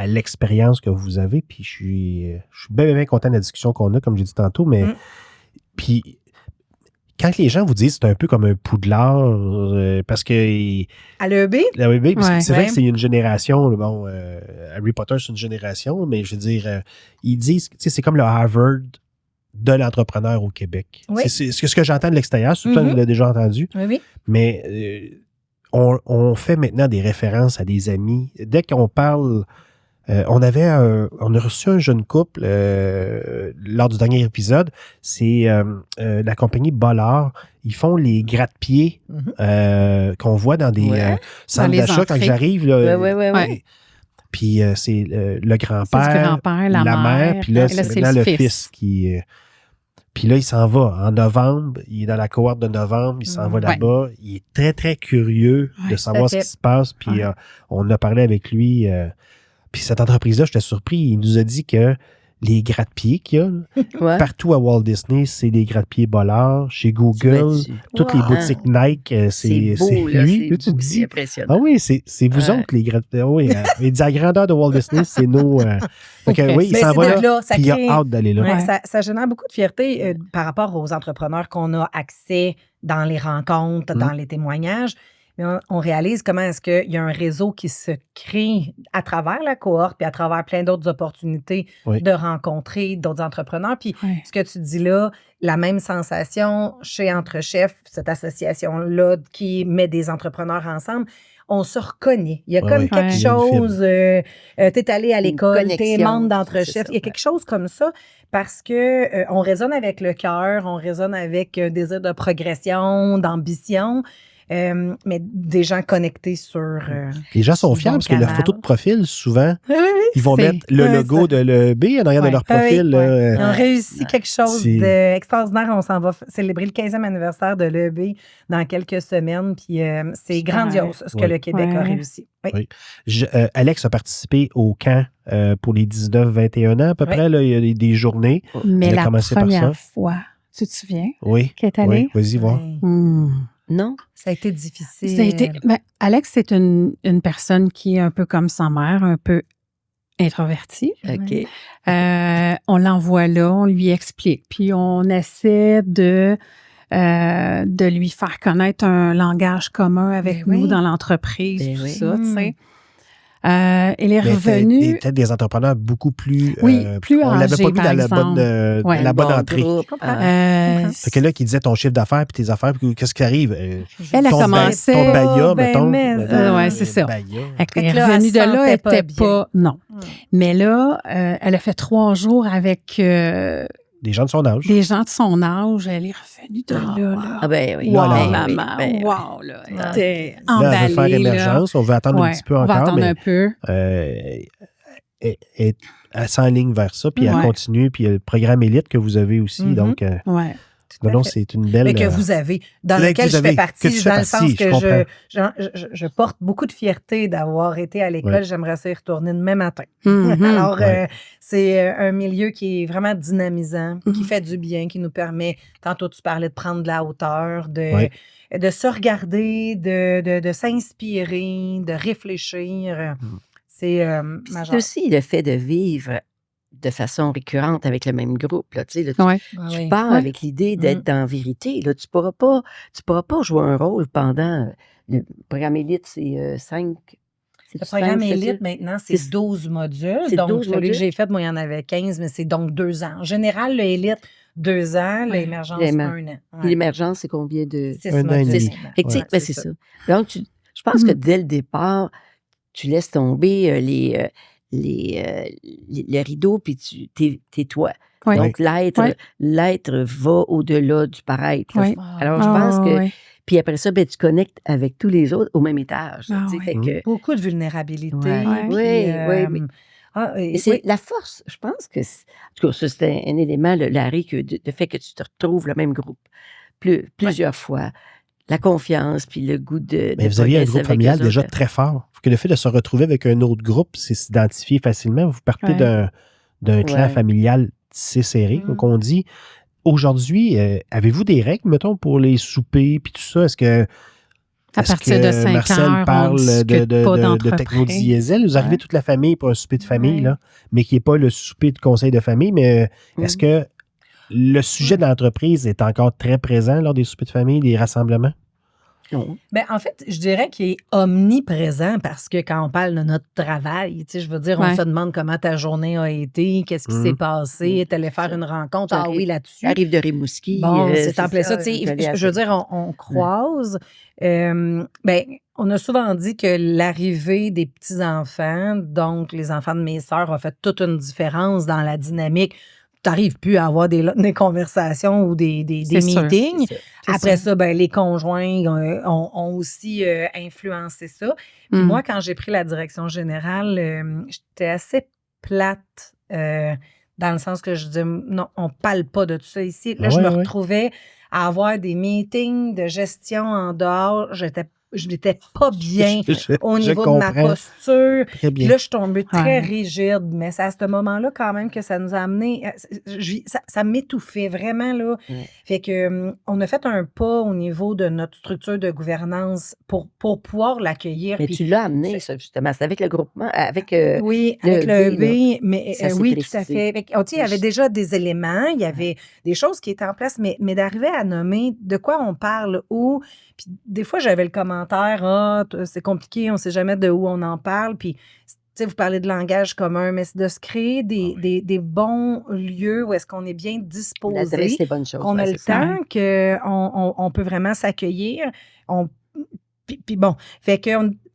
l'expérience que vous avez. Puis je suis bien, bien content de la discussion qu'on a, comme j'ai dit tantôt. Mais puis... Quand les gens vous disent c'est un peu comme un Poudlard, parce que... À l'EB? Parce que c'est vrai que c'est une génération. Bon, Harry Potter, c'est une génération, mais je veux dire, ils disent, c'est comme le Harvard de l'entrepreneur au Québec. C'est ce que j'entends de l'extérieur, tout ça, on l'a déjà entendu. Mais on fait maintenant des références à des amis. Dès qu'on parle on a reçu un jeune couple lors du dernier épisode. C'est la compagnie Bollard. Ils font les gratte-pieds qu'on voit dans des centres d'achat quand j'arrive. Oui. Puis c'est le grand-père, c'est le grand-père, la mère, puis là, c'est maintenant le fils qui... Puis là, il s'en va en novembre. Il est dans la cohorte de novembre. Il s'en va là-bas. Il est très, très curieux de savoir ce qui se passe. Puis on a parlé avec lui. Puis cette entreprise-là, j'étais surpris. Il nous a dit que les gratte-pieds qu'il y a partout à Walt Disney, c'est des gratte-pieds Bollard. Chez Google, toutes les boutiques Nike, c'est beau, lui. C'est beau, c'est impressionnant. Ah oui, c'est vous autres, les gratte-pieds. Oui, il dit à la grandeur de Walt Disney, c'est nos... oui, il s'en va là, puis il a hâte d'aller là. Ouais, ça génère beaucoup de fierté par rapport aux entrepreneurs qu'on a accès dans les rencontres, dans les témoignages. Mais on réalise comment est-ce qu'il y a un réseau qui se crée à travers la cohorte puis à travers plein d'autres opportunités de rencontrer d'autres entrepreneurs. Puis ce que tu dis là, la même sensation chez Entre Chefs, cette association-là qui met des entrepreneurs ensemble, on se reconnaît. Il y a comme quelque chose, t'es allé à l'école, t'es membre d'Entre Chefs, il y a quelque chose comme ça parce que on résonne avec le cœur, on résonne avec un désir de progression, d'ambition. Mais des gens connectés sur... les gens sont fiers parce que leur photo de profil, souvent, ils vont mettre le logo de l'EB en arrière de leur profil. Ils ont réussi quelque chose d'extraordinaire. On s'en va célébrer le 15e anniversaire de l'EB dans quelques semaines. Puis c'est grandiose ce que le Québec a réussi. Oui. Alex a participé au camp pour les 19-21 ans à peu près. Là, il y a des journées. Mais la première fois, tu te souviens? Oui. Qui est allé? Oui, vas-y, voir. Non, ça a été difficile. Alex, c'est une personne qui est un peu comme sa mère, un peu introvertie. OK. On l'envoie là, on lui explique, puis on essaie de lui faire connaître un langage commun avec nous dans l'entreprise, tout ça, tu sais. Il est revenu... Peut-être des entrepreneurs beaucoup plus... plus on ne l'avait pas mis dans la bonne entrée. Fait que là, qui disait ton chiffre d'affaires puis tes affaires, puis qu'est-ce qui arrive? Elle a commencé... Ton BAYA, mettons. Oui, c'est ça. Elle est revenue de là, elle n'était pas... Non. Mais là, elle a fait 3 jours avec... des gens de son âge. Des gens de son âge. Elle est revenue de là. Ah ben oui. Wow, maman. Wow, là. Elle était emballée. Là, elle veut faire émergence. On veut attendre un petit peu encore. On va attendre un peu. Elle s'enligne vers ça, puis elle continue. Puis il y a le programme Élite que vous avez aussi. Donc, non, c'est une belle... Mais que vous avez, dans lequel je fais partie, dans le sens que je porte beaucoup de fierté d'avoir été à l'école. J'aimerais ça y retourner demain matin. Alors, c'est un milieu qui est vraiment dynamisant, qui fait du bien, qui nous permet, tantôt tu parlais de prendre de la hauteur, de se regarder, de s'inspirer, de réfléchir. C'est majeur. C'est aussi le fait de vivre de façon récurrente avec le même groupe. Là, tu sais, là, tu pars avec l'idée d'être dans la vérité. Là, tu pourras pas jouer un rôle pendant... Le programme Élite, c'est 5... Le programme Élite, maintenant, c'est 12 modules. Donc, celui que j'ai fait, moi, il y en avait 15, mais c'est donc 2 ans. En général, le Élite, 2 ans, l'émergence, 1 an. L'émergence, c'est combien de... 6 modules. C'est ça. Donc, je pense que dès le départ, tu laisses tomber les rideaux, puis t'es toi. Donc, l'être va au-delà du paraître. Alors, je pense que... Puis après ça, tu connectes avec tous les autres au même étage. Fait que, beaucoup de vulnérabilité. Et c'est la force. Je pense que... En tout cas, ça, c'est un élément, Larry, le fait que tu te retrouves le même groupe plusieurs fois. La confiance, puis le goût de... Mais vous aviez un groupe familial déjà très fort. Que le fait de se retrouver avec un autre groupe, c'est s'identifier facilement. Vous partez d'un clan familial tissé serré, donc on dit. Aujourd'hui, avez-vous des règles, mettons, pour les soupers puis tout ça? Est-ce que de 5 Marcel heures, parle de techno-diesel? Vous arrivez toute la famille pour un souper de famille, là, mais qui n'est pas le souper de conseil de famille, mais est-ce que le sujet de l'entreprise est encore très présent lors des soupers de famille, des rassemblements? Ben, en fait, je dirais qu'il est omniprésent parce que quand on parle de notre travail, tu sais, je veux dire, on se demande comment ta journée a été, qu'est-ce qui s'est passé, tu allais faire une rencontre, là-dessus. Arrive de Rimouski. Bon, c'est en plein ça, tu sais, je veux dire, on croise. Ben, on a souvent dit que l'arrivée des petits-enfants, donc les enfants de mes sœurs, a fait toute une différence dans la dynamique. Tu n'arrives plus à avoir des conversations ou des meetings. Après ça, ben, les conjoints ont aussi influencé ça. Puis moi, quand j'ai pris la direction générale, j'étais assez plate dans le sens que je disais, non, on ne parle pas de tout ça ici. Là, je me retrouvais à avoir des meetings de gestion en dehors. Je n'étais pas bien au niveau de ma posture. Là, je suis tombée très rigide, mais c'est à ce moment-là quand même que ça nous a amené... Ça m'étouffait vraiment, là. Fait que on a fait un pas au niveau de notre structure de gouvernance pour pouvoir l'accueillir. Mais tu l'as amené, ça, justement. C'est avec le groupement, avec oui, avec le EB, mais oui, tout à fait. Fait que, il y avait déjà des éléments, il y avait des choses qui étaient en place, mais d'arriver à nommer de quoi on parle, où... Puis des fois, j'avais le commentaire, c'est compliqué, on ne sait jamais de où on en parle. Puis, tu sais, vous parlez de langage commun, mais c'est de se créer des bons lieux où est-ce qu'on est bien disposé, qu'on a le temps, qu'on peut vraiment s'accueillir. Puis bon, fait que...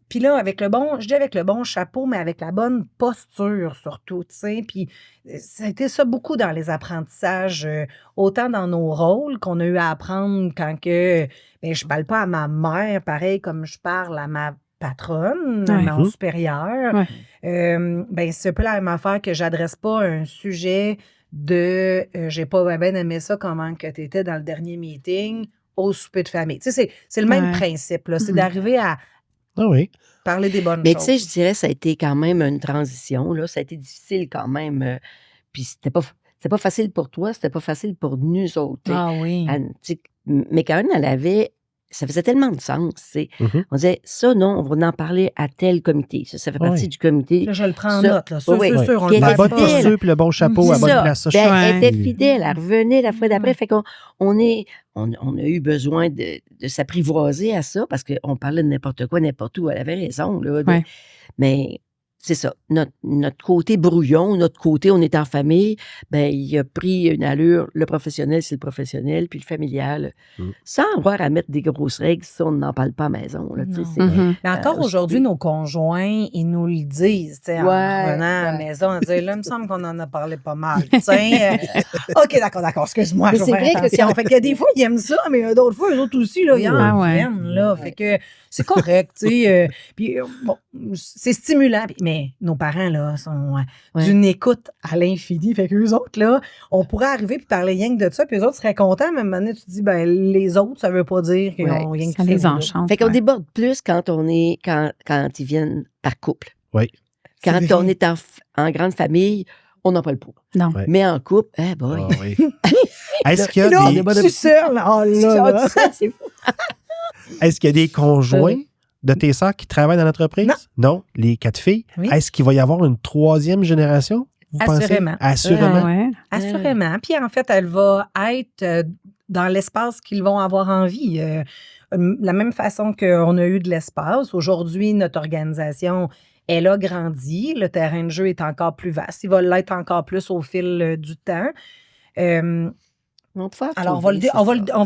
Puis là, avec le bon chapeau, mais avec la bonne posture surtout, tu sais. Puis ça a été ça beaucoup dans les apprentissages, autant dans nos rôles qu'on a eu à apprendre quand que je parle pas à ma mère pareil comme je parle à ma patronne, mon supérieur. C'est un peu la même affaire que j'adresse pas un sujet de j'ai pas bien aimé ça comment que tu étais dans le dernier meeting au souper de famille. Tu sais, c'est le même principe, là. C'est d'arriver à parler des bonnes choses. Mais tu sais, je dirais, ça a été quand même une transition, là. Ça a été difficile quand même. Puis c'était pas facile pour toi, c'était pas facile pour nous autres. Ah oui. Mais Caroline, ça faisait tellement de sens. On disait, ça, non, on va en parler à tel comité. Ça fait partie du comité. Là, je le prends en note, là. Sûr, on le la bonne posture puis le bon chapeau à bonne place. Elle était fidèle, elle revenait la fois d'après. Fait qu'on on a eu besoin de s'apprivoiser à ça parce qu'on parlait de n'importe quoi, n'importe où. Elle avait raison, là. Mais c'est ça. Notre côté brouillon, notre côté on est en famille, il a pris une allure. Le professionnel, c'est le professionnel, puis le familial. Sans avoir à mettre des grosses règles, ça, on n'en parle pas à la maison. Là, mais encore aujourd'hui, nos conjoints, ils nous le disent. En revenant à la maison, ils disent, là, il me semble qu'on en a parlé pas mal. OK, d'accord, excuse-moi. C'est vrai que fait que des fois, ils aiment ça, mais d'autres fois, eux autres aussi, là, ils en viennent. Là, fait que c'est correct. Puis, bon, c'est stimulant. Mais nos parents, là, sont d'une écoute à l'infini. Fait qu'eux autres, là, on pourrait arriver puis parler rien que de ça, puis eux autres seraient contents, mais à un moment donné, tu te dis, les autres, ça veut pas dire qu'ils ont rien que ça les enchante. Fait qu'on déborde plus quand ils viennent par couple. Oui. Quand on est en grande famille, on n'en parle pas. Non. Mais en couple, boy. Est-ce qu'il y a Est-ce qu'il y a des conjoints de tes sœurs qui travaillent dans l'entreprise? Non. Les 4 filles? Oui. Est-ce qu'il va y avoir une 3e génération? Assurément. Assurément. Assurément. Puis en fait, elle va être dans l'espace qu'ils vont avoir envie. La même façon qu'on a eu de l'espace. Aujourd'hui, notre organisation, elle a grandi. Le terrain de jeu est encore plus vaste. Il va l'être encore plus au fil du temps. Alors, on va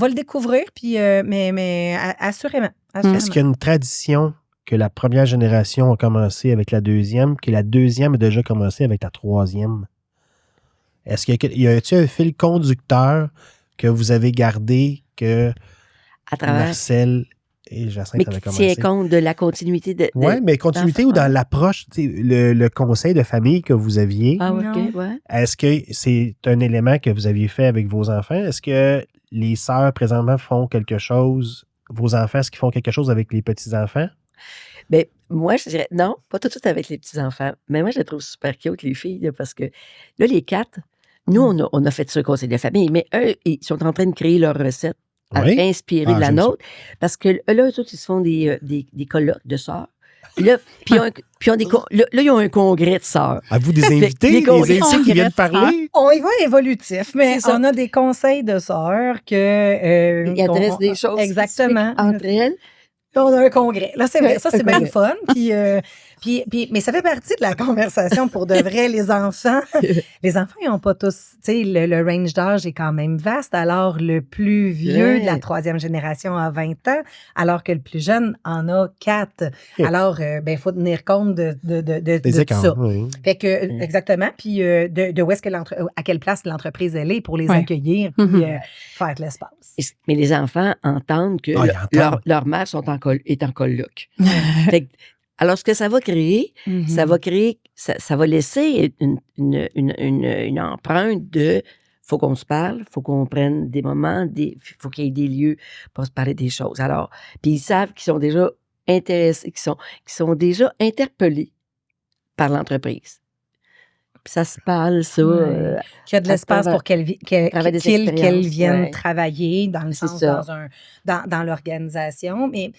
le découvrir, puis, mais assurément. Est-ce qu'il y a une tradition que la première génération a commencé avec la deuxième, que la deuxième a déjà commencé avec la troisième? Est-ce qu'il y a-t-il un fil conducteur que vous avez gardé que Marcel et Jacinthe avaient commencé? Mais qui tient compte de la continuité oui, mais continuité ou dans l'approche, le conseil de famille que vous aviez. Ah, OK, Est-ce que c'est un élément que vous aviez fait avec vos enfants? Est-ce que les sœurs, présentement, font quelque chose? Vos enfants, est-ce qu'ils font quelque chose avec les petits-enfants? Bien, moi, je dirais, non, pas tout de suite avec les petits-enfants. Mais moi, je les trouve super cute, les filles, là, parce que là, les 4, nous, on a fait ça, le conseil de famille, mais eux, ils sont en train de créer leur recette inspirée de la nôtre. Parce que là, eux autres, ils se font des colloques de sœurs. Là, ils ont un congrès de sœurs. À vous des invités, des invités qui viennent parler? On y va évolutif, mais on a des conseils de sœurs ils adressent des choses exactement entre elles. on a un congrès. Là, c'est vrai, ça, c'est bien le fun. Mais ça fait partie de la conversation pour de vrai, les enfants. Les enfants, ils n'ont pas tous, tu sais, le range d'âge est quand même vaste. Alors, le plus vieux de la 3e génération a 20 ans, alors que le plus jeune en a 4. Alors, il faut tenir compte de écarts, ça. Oui. Fait que, exactement. Puis, de où est-ce que à quelle place l'entreprise, elle est pour les accueillir, puis faire de l'espace. Mais les enfants entendent que leur mère est en coloc. Fait que, alors, ce que ça va créer, ça va laisser une empreinte de faut qu'on se parle, faut qu'on prenne des moments, faut qu'il y ait des lieux pour se parler des choses. Alors, puis ils savent qu'ils sont déjà intéressés, qu'ils sont déjà interpellés par l'entreprise. Puis ça se parle, ça. Qu'il y a de l'espace pour qu'elles viennent travailler, dans le sens, dans l'organisation. Mais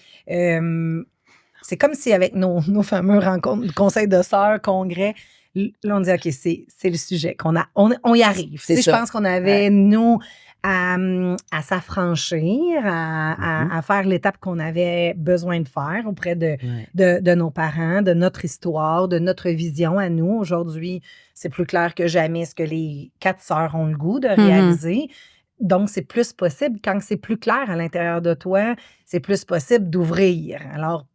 c'est comme si avec nos fameux rencontres, conseils de sœurs, congrès, là, on dit, OK, c'est le sujet, on y arrive. Je pense qu'on avait, nous, à s'affranchir, à faire l'étape qu'on avait besoin de faire auprès de nos parents, de notre histoire, de notre vision à nous. Aujourd'hui, c'est plus clair que jamais ce que les 4 sœurs ont le goût de réaliser. Donc, c'est plus possible, quand c'est plus clair à l'intérieur de toi, c'est plus possible d'ouvrir. Alors,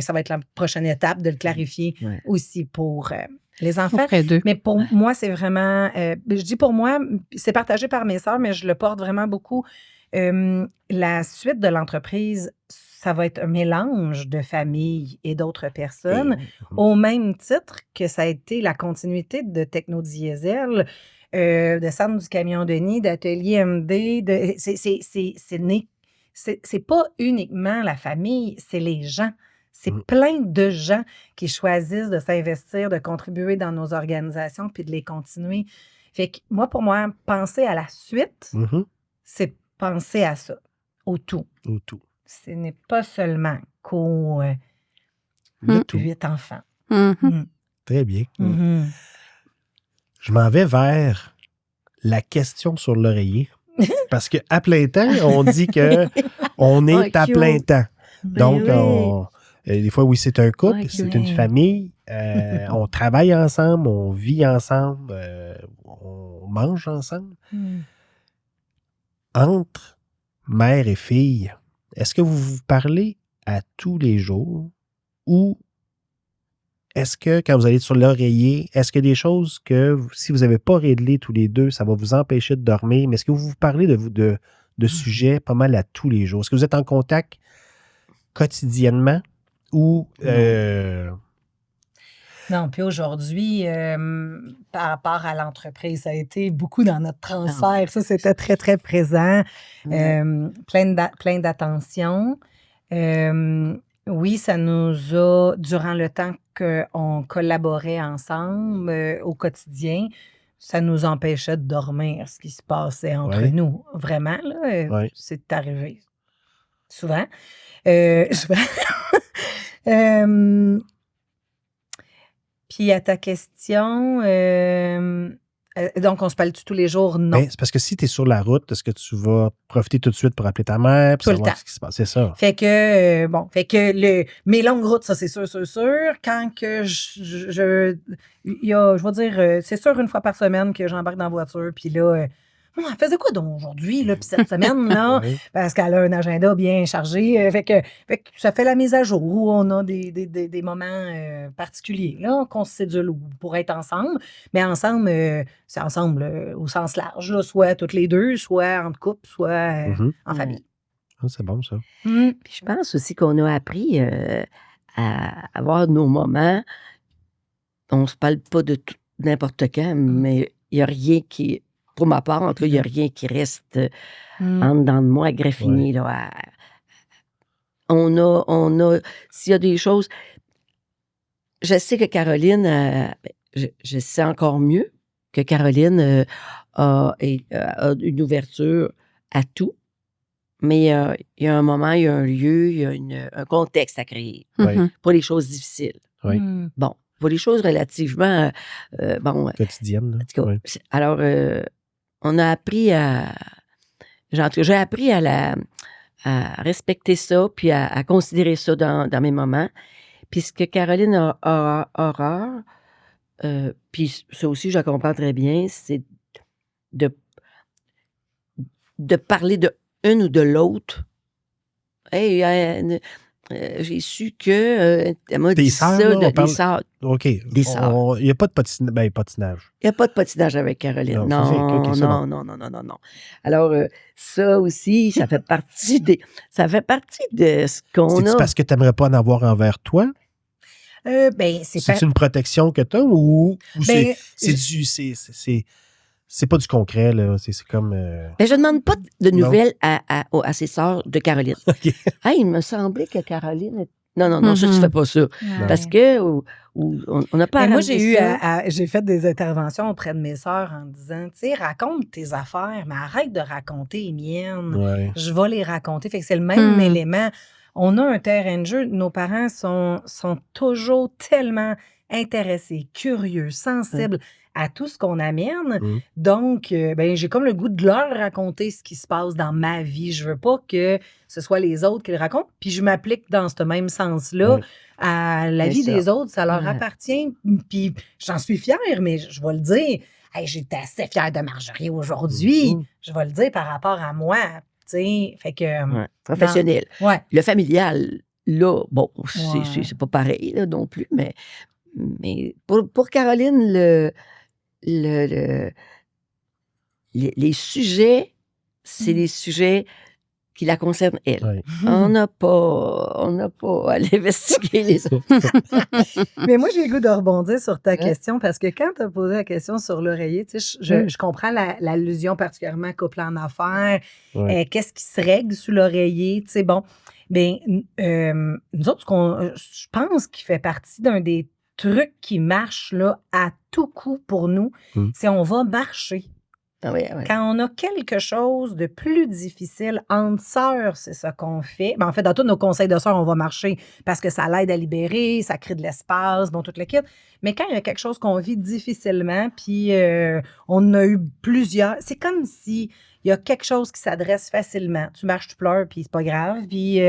ça va être la prochaine étape de le clarifier aussi pour les enfants. Mais pour moi, c'est vraiment, je dis pour moi, c'est partagé par mes sœurs, mais je le porte vraiment beaucoup. La suite de l'entreprise, ça va être un mélange de famille et d'autres personnes, au même titre que ça a été la continuité de Technodiesel, de Centre du Camion Denis, d'Atelier MD. C'est pas uniquement la famille, c'est les gens. C'est plein de gens qui choisissent de s'investir, de contribuer dans nos organisations puis de les continuer. Fait que pour moi, penser à la suite, c'est penser à ça, au tout. Au tout. Ce n'est pas seulement qu'aux 8 enfants. Très bien. Je m'en vais vers la question sur l'oreiller. Parce qu'à plein temps, on dit qu'on est à plein temps. Donc, des fois, oui, c'est un couple, c'est une famille. On travaille ensemble, on vit ensemble, on mange ensemble. Entre mère et fille, est-ce que vous vous parlez à tous les jours ou est-ce que, quand vous allez sur l'oreiller, est-ce qu'il y a des choses que, si vous n'avez pas réglé tous les deux, ça va vous empêcher de dormir? Mais est-ce que vous vous parlez de sujets pas mal à tous les jours? Est-ce que vous êtes en contact quotidiennement ou... Non, puis aujourd'hui, par rapport à l'entreprise, ça a été beaucoup dans notre transfert. Ça, c'était très, très présent. Plein d'attention. Oui, ça nous a, durant le temps qu'on collaborait ensemble au quotidien, ça nous empêchait de dormir, ce qui se passait entre nous. Vraiment, là, c'est arrivé souvent. Puis à ta question, donc on se parle tous les jours, non. Ben, c'est parce que si tu es sur la route, est-ce que tu vas profiter tout de suite pour appeler ta mère pour savoir ce qui se passe? C'est ça. Fait que, mes longues routes, ça c'est sûr. Quand que je vais dire, c'est sûr une fois par semaine que j'embarque dans la voiture, puis là... elle faisait quoi donc aujourd'hui, là, puis cette semaine, là? Parce qu'elle a un agenda bien chargé. Fait que ça fait la mise à jour où on a des moments particuliers, là, qu'on se cédule pour être ensemble. Mais ensemble, c'est ensemble au sens large, là, soit toutes les deux, soit en couple, soit en famille. Ah, c'est bon, ça. Puis je pense aussi qu'on a appris à avoir nos moments. On ne se parle pas de tout, n'importe quand, mais il n'y a rien qui... Pour ma part, en tout cas, il n'y a rien qui reste en dedans de moi à graffiner. Là, on a... S'il y a des choses... Je sais que Caroline... je sais encore mieux que Caroline a une ouverture à tout. Mais il y a un moment, il y a un lieu, il y a un contexte à créer pour les choses difficiles. Bon, pour les choses relativement... quotidiennes. Alors... on a appris à... J'ai appris à respecter ça, puis à considérer ça dans mes moments. Puis ce que Caroline a horreur, puis ça aussi, je comprends très bien, c'est de parler de une ou de l'autre. Hey, j'ai su que elle m'a dit ça des sœurs. OK. Des sœurs. Il n'y a pas de patinage. Il n'y a pas de patinage avec Caroline. Non. Alors, ça aussi, ça fait partie de ce qu'on a. C'est parce que tu n'aimerais pas en avoir envers toi? C'est une protection que tu as ou c'est pas du concret, là. C'est comme. Je ne demande pas de nouvelles à ses sœurs de Caroline. Okay. Il me semblait que Caroline. Non, ça, tu fais pas ça. Ouais. Parce que on n'a pas. Moi, j'ai fait des interventions auprès de mes sœurs en disant, tu sais, raconte tes affaires, mais arrête de raconter les miennes. Ouais. Je vais les raconter. Fait que c'est le même élément. On a un terrain de jeu. Nos parents sont toujours tellement intéressés, curieux, sensibles à tout ce qu'on amène. Donc, j'ai comme le goût de leur raconter ce qui se passe dans ma vie. Je veux pas que ce soit les autres qui le racontent. Puis je m'applique dans ce même sens-là à la vie des autres. Ça leur appartient. Puis j'en suis fière, mais je vais le dire. Hey, j'étais assez fière de Marjorie aujourd'hui. Je vais le dire par rapport à moi. T'sais, fait que, professionnel. Le familial, là, bon, c'est pas pareil là, non plus, mais pour Caroline, les sujets, c'est les sujets qui la concernent elle. Ouais. On n'a pas à investiguer les autres. Mais moi, j'ai le goût de rebondir sur ta question parce que quand tu as posé la question sur l'oreiller, je comprends l'allusion particulièrement couple en affaires. Qu'est-ce qui se règle sous l'oreiller? Bon, nous autres, je pense qu'il fait partie d'un des trucs qui marche là, à tout coup pour nous, c'est on va marcher. Quand on a quelque chose de plus difficile entre sœurs, c'est ça qu'on fait. En fait, dans tous nos conseils de sœurs, on va marcher parce que ça l'aide à libérer, ça crée de l'espace, tout le kit. Mais quand il y a quelque chose qu'on vit difficilement, puis on a eu plusieurs, c'est comme si il y a quelque chose qui s'adresse facilement. Tu marches, tu pleures, puis c'est pas grave. Puis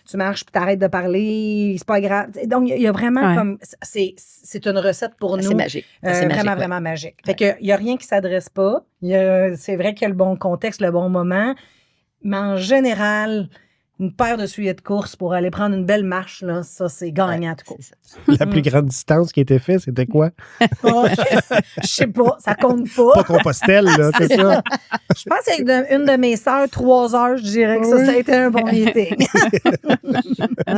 tu marches, puis t'arrêtes de parler, c'est pas grave. Donc, il y a vraiment comme... C'est une recette pour nous. C'est magique. C'est vraiment magique. Fait qu'il n'y a rien qui s'adresse pas. C'est vrai qu'il y a le bon contexte, le bon moment. Mais en général, une paire de souliers de course pour aller prendre une belle marche, là, ça, c'est gagnant tout court. La plus grande distance qui a été faite, c'était quoi? Je sais pas, ça compte pas. Pas Compostelle, là, c'est ça? Je pense qu'avec une de mes sœurs, 3 heures, je dirais que ça a été un bon meeting.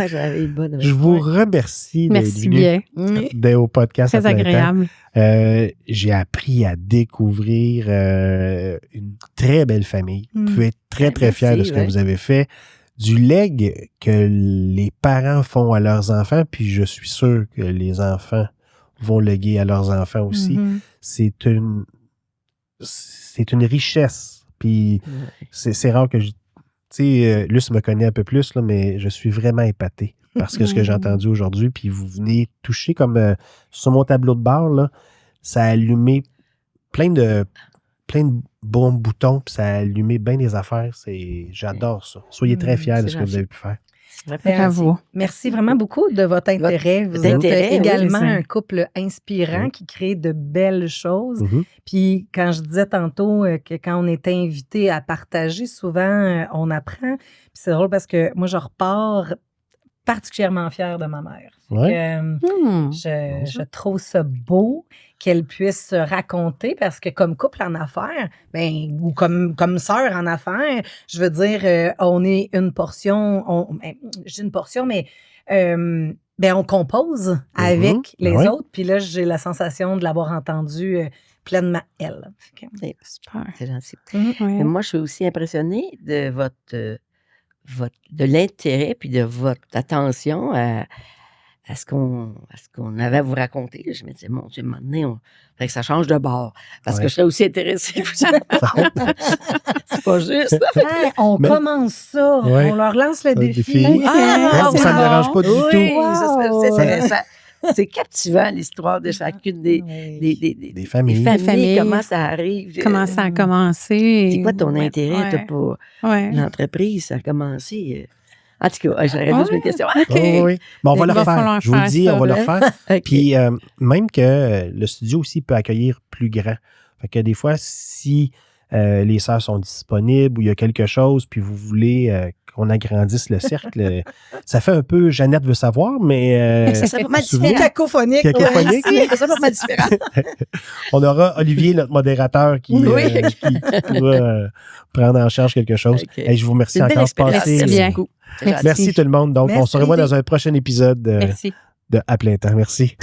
J'avais une bonne Je vous remercie d'être venu au podcast. Très agréable. J'ai appris à découvrir une très belle famille. Vous pouvez être très, très fiers de ce que vous avez fait. Du legs que les parents font à leurs enfants, puis je suis sûr que les enfants vont léguer à leurs enfants aussi. C'est une richesse. Puis c'est rare que tu sais, Luce me connaît un peu plus, là, mais je suis vraiment épaté parce que ce que j'ai entendu aujourd'hui, puis vous venez toucher comme sur mon tableau de bord, là, ça a allumé plein de bons boutons, puis ça a allumé bien des affaires. J'adore ça. Soyez très fiers de ce que vous avez pu faire. Bravo. Merci vraiment beaucoup de votre intérêt. Vous êtes également un couple inspirant qui crée de belles choses. Puis quand je disais tantôt que quand on est invité à partager, souvent on apprend. Puis c'est drôle parce que moi, je repars particulièrement fière de ma mère. Je trouve ça beau qu'elle puisse se raconter parce que comme couple en affaires, ou comme sœur en affaires, je veux dire, on est une portion, je dis une portion, mais on compose avec les autres. Puis là, j'ai la sensation de l'avoir entendue pleinement elle. C'est super. C'est gentil. Mais moi, je suis aussi impressionnée de de l'intérêt puis de votre attention à ce qu'on avait à vous raconter. Je me disais, mon Dieu, maintenant, fait que ça change de bord. Parce que je serais aussi intéressée. C'est pas juste. On commence ça. On leur lance le défi. Ça ne me dérange pas du tout. Ça serait intéressant. c'est captivant, l'histoire de chacune des familles. Comment ça arrive. Comment ça a commencé. C'est quoi ton intérêt pour l'entreprise? Ça a commencé... En tout cas, j'aurais juste mes questions. Okay. Oui. Bon, on va le refaire. Je vous le dis, on va le refaire. Okay. Puis, même que le studio aussi peut accueillir plus grand. Fait que des fois, si les sœurs sont disponibles ou il y a quelque chose, puis vous voulez qu'on agrandisse le cercle, ça fait un peu Jeannette veut savoir, mais... ça serait pas mal différent. Cacophonique. Ça serait pas mal différent. On aura Olivier, notre modérateur, qui pourra prendre en charge quelque chose. Okay. Hey, je vous remercie encore de passer. Merci tout le monde. Donc, on se revoit dans un prochain épisode de À plein temps. Merci.